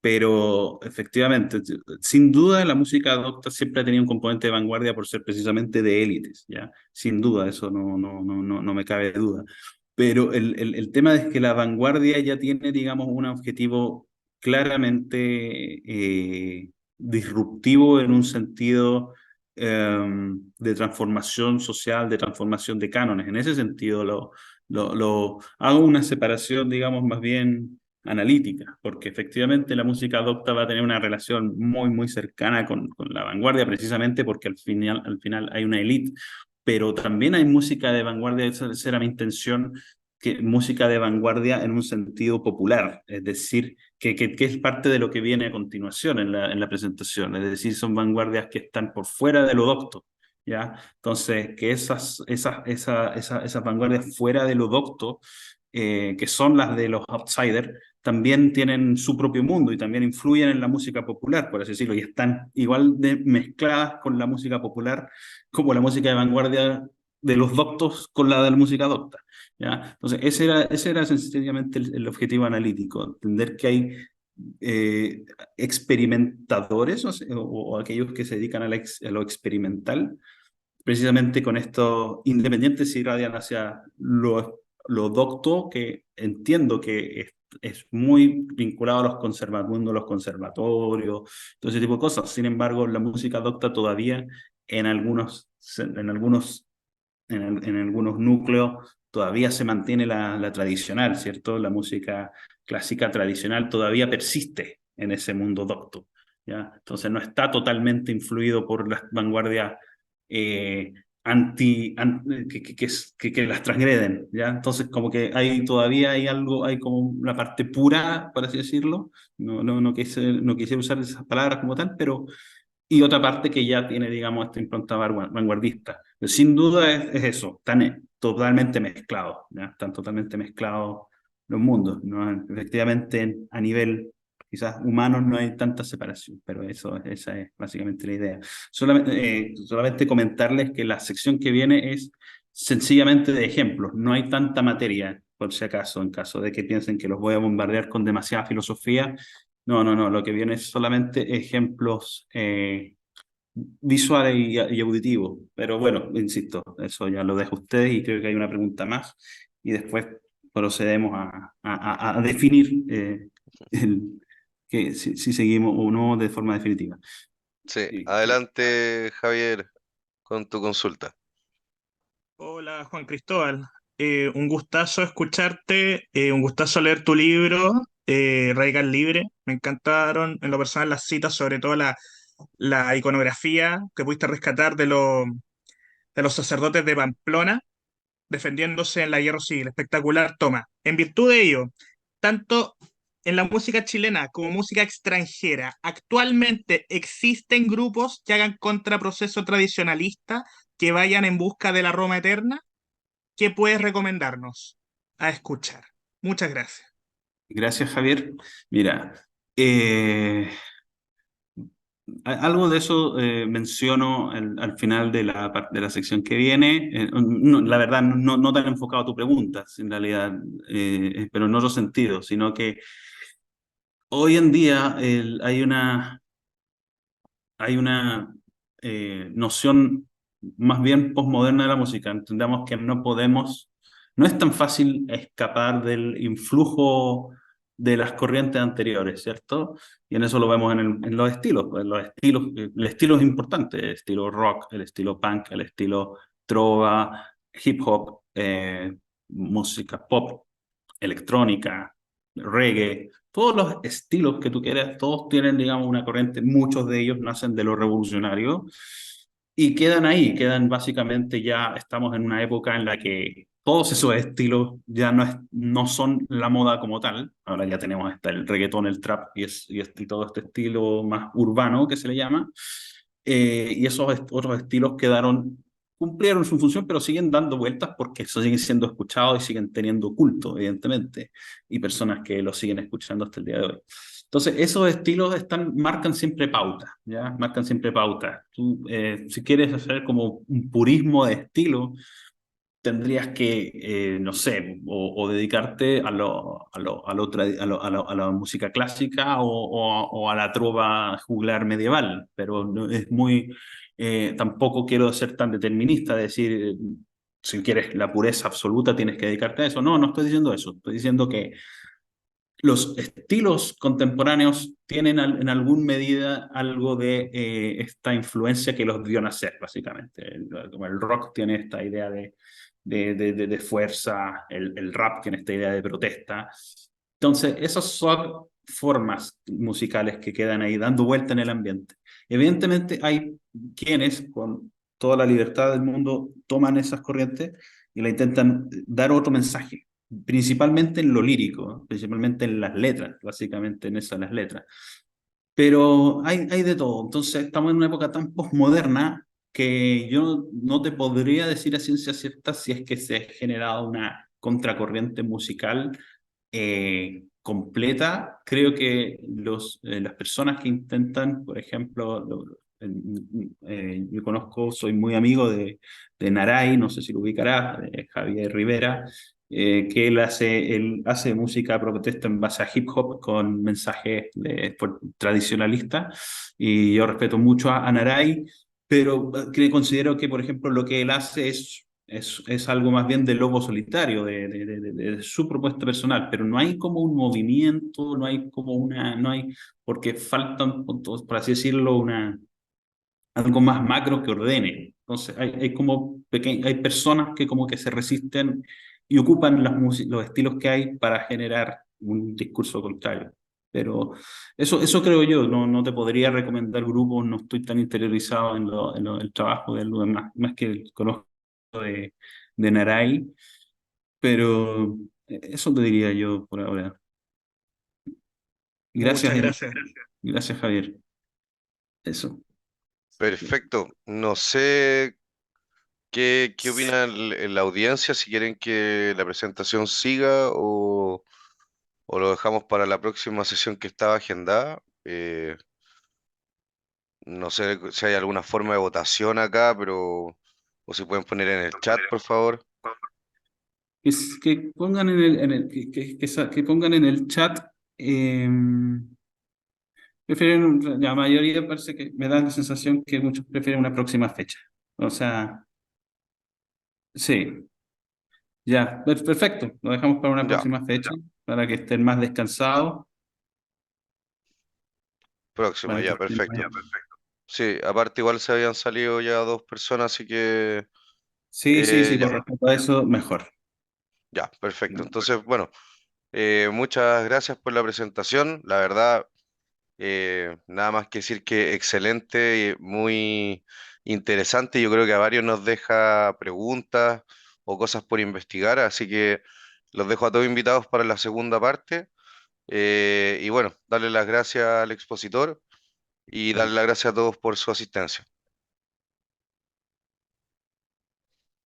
Speaker 2: pero efectivamente, sin duda la música docta siempre ha tenido un componente de vanguardia por ser precisamente de élites, ¿ya? Sin duda, eso no me cabe duda. Pero el tema es que la vanguardia ya tiene, digamos, un objetivo claramente disruptivo en un sentido de transformación social, de transformación de cánones. En ese sentido, hago una separación, digamos, más bien analítica, porque efectivamente la música docta va a tener una relación muy cercana con la vanguardia, precisamente porque al final hay una élite, pero también hay música de vanguardia, esa era mi intención, que música de vanguardia en un sentido popular, es decir, que es parte de lo que viene a continuación en la presentación, es decir, son vanguardias que están por fuera de lo docto, ¿ya? Entonces, que esas vanguardias fuera de lo docto, que son las de los outsiders, también tienen su propio mundo y también influyen en la música popular, por así decirlo, y están igual de mezcladas con la música popular como la música de vanguardia de los doctos con la de la música docta, ¿ya? Entonces, ese era sencillamente el objetivo analítico, entender que hay experimentadores o aquellos que se dedican a lo experimental, precisamente con estos independientes se irradian hacia lo docto, que entiendo que es muy vinculado a los mundo de los conservatorios, todo ese tipo de cosas. Sin embargo, la música docta todavía en algunos núcleos todavía se mantiene la tradicional, ¿cierto? La música clásica tradicional todavía persiste en ese mundo docto, ¿ya? Entonces no está totalmente influido por las vanguardias eh, que las transgreden, ¿ya? Entonces como que todavía hay algo, hay como una parte pura, por así decirlo, no quise usar esas palabras como tal, pero y otra parte que ya tiene, digamos, esta impronta vanguardista. Pero sin duda es eso, están totalmente mezclados, ¿ya? Están totalmente mezclados los mundos, ¿no? Efectivamente, a nivel quizás humano no hay tanta separación, pero esa es básicamente la idea. Solamente comentarles que la sección que viene es sencillamente de ejemplos, no hay tanta materia, por si acaso, en caso de que piensen que los voy a bombardear con demasiada filosofía. No, lo que viene es solamente ejemplos visuales y auditivos. Pero bueno, insisto, eso ya lo dejo a ustedes y creo que hay una pregunta más y después procedemos a definir si seguimos o no de forma definitiva.
Speaker 1: Sí,
Speaker 2: Sí.
Speaker 1: adelante, Javier, con tu consulta.
Speaker 6: Hola Juan Cristóbal. Un gustazo escucharte, un gustazo leer tu libro, Radical Libre. Me encantaron en lo personal las citas, sobre todo la iconografía que pudiste rescatar de los sacerdotes de Pamplona defendiéndose en la guerra civil. Espectacular toma. En virtud de ello, tanto en la música chilena como música extranjera, actualmente existen grupos que hagan contraproceso tradicionalista, que vayan en busca de la Roma eterna. ¿Qué puedes recomendarnos a escuchar? Muchas gracias.
Speaker 2: Gracias, Javier. Mira, algo de eso menciono al final de de la sección que viene. La verdad, no tan enfocado a tu pregunta, en realidad, pero en otro sentido, sino que hoy en día hay una noción más bien posmoderna de la música. Entendamos que no es tan fácil escapar del influjo de las corrientes anteriores, ¿cierto? Y en eso lo vemos en los estilos. El estilo es importante, el estilo rock, el estilo punk, el estilo trova, hip hop, música pop, electrónica, reggae, todos los estilos que tú quieras, todos tienen, digamos, una corriente, muchos de ellos nacen de lo revolucionario y quedan ahí, quedan básicamente ya, estamos en una época en la que todos esos estilos ya no son la moda como tal, ahora ya tenemos hasta el reggaetón, el trap y todo este estilo más urbano que se le llama, y esos otros estilos cumplieron su función, pero siguen dando vueltas porque eso siguen siendo escuchados y siguen teniendo culto, evidentemente, y personas que lo siguen escuchando hasta el día de hoy. Entonces, esos estilos marcan siempre pautas, ¿ya? Marcan siempre pautas. Tú, si quieres hacer como un purismo de estilo, tendrías que, no sé, o dedicarte a la música clásica o a la trova juglar medieval, pero no, tampoco quiero ser tan determinista, decir, si quieres la pureza absoluta tienes que dedicarte a eso. No estoy diciendo eso, estoy diciendo que los estilos contemporáneos tienen en alguna medida algo de esta influencia que los vio nacer, básicamente. Como el rock tiene esta idea de fuerza, el rap tiene esta idea de protesta. Entonces, esas son formas musicales que quedan ahí dando vuelta en el ambiente. Evidentemente hay quienes con toda la libertad del mundo toman esas corrientes y la intentan dar otro mensaje, principalmente en lo lírico, principalmente en las letras, básicamente en eso, las letras. Pero hay de todo. Entonces, estamos en una época tan posmoderna que yo no te podría decir a ciencia cierta si es que se ha generado una contracorriente musical completa. Creo que las personas que intentan, por ejemplo, yo conozco, soy muy amigo de Naray, no sé si lo ubicarás, de Javier Rivera, que él hace música protesta en base a hip hop con mensajes tradicionalistas, y yo respeto mucho a Naray, pero que considero que, por ejemplo, lo que él hace es algo más bien de lobo solitario, de su propuesta personal, pero no hay como un movimiento, no hay, porque faltan, por así decirlo, algo más macro que ordene. Entonces hay personas que como que se resisten y ocupan los estilos que hay para generar un discurso contrario. Pero eso creo yo, no te podría recomendar grupos, no estoy tan interiorizado el trabajo de él, más que conozco de Naray, pero eso te diría yo por ahora. Gracias,
Speaker 6: Muchas gracias.
Speaker 2: gracias Javier. Eso.
Speaker 1: Perfecto. No sé qué opina la audiencia, si quieren que la presentación siga o lo dejamos para la próxima sesión que estaba agendada. No sé si hay alguna forma de votación acá, pero o si pueden poner en el chat, por favor.
Speaker 2: Que pongan que pongan en el chat. La mayoría parece que me da la sensación que muchos prefieren una próxima fecha. O sea, sí, ya, perfecto. Lo dejamos para una
Speaker 1: Ya,
Speaker 2: próxima fecha, para que estén más descansados,
Speaker 1: próxima,
Speaker 2: para que
Speaker 1: ya,
Speaker 2: estén
Speaker 1: perfecto.
Speaker 2: más...
Speaker 1: Sí, aparte igual se habían salido ya dos personas, así que
Speaker 2: Sí, sí, sí,
Speaker 1: ya,
Speaker 2: por respecto a eso, mejor.
Speaker 1: ya, perfecto. Entonces, bueno, muchas gracias por la presentación. La verdad, nada más que decir que excelente y muy interesante. Yo creo que a varios nos deja preguntas o cosas por investigar, así que los dejo a todos invitados para la segunda parte. Y bueno, darle las gracias al expositor y darle las gracias a todos por su asistencia.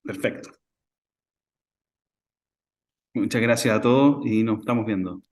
Speaker 2: Perfecto. Muchas gracias a todos y nos estamos viendo.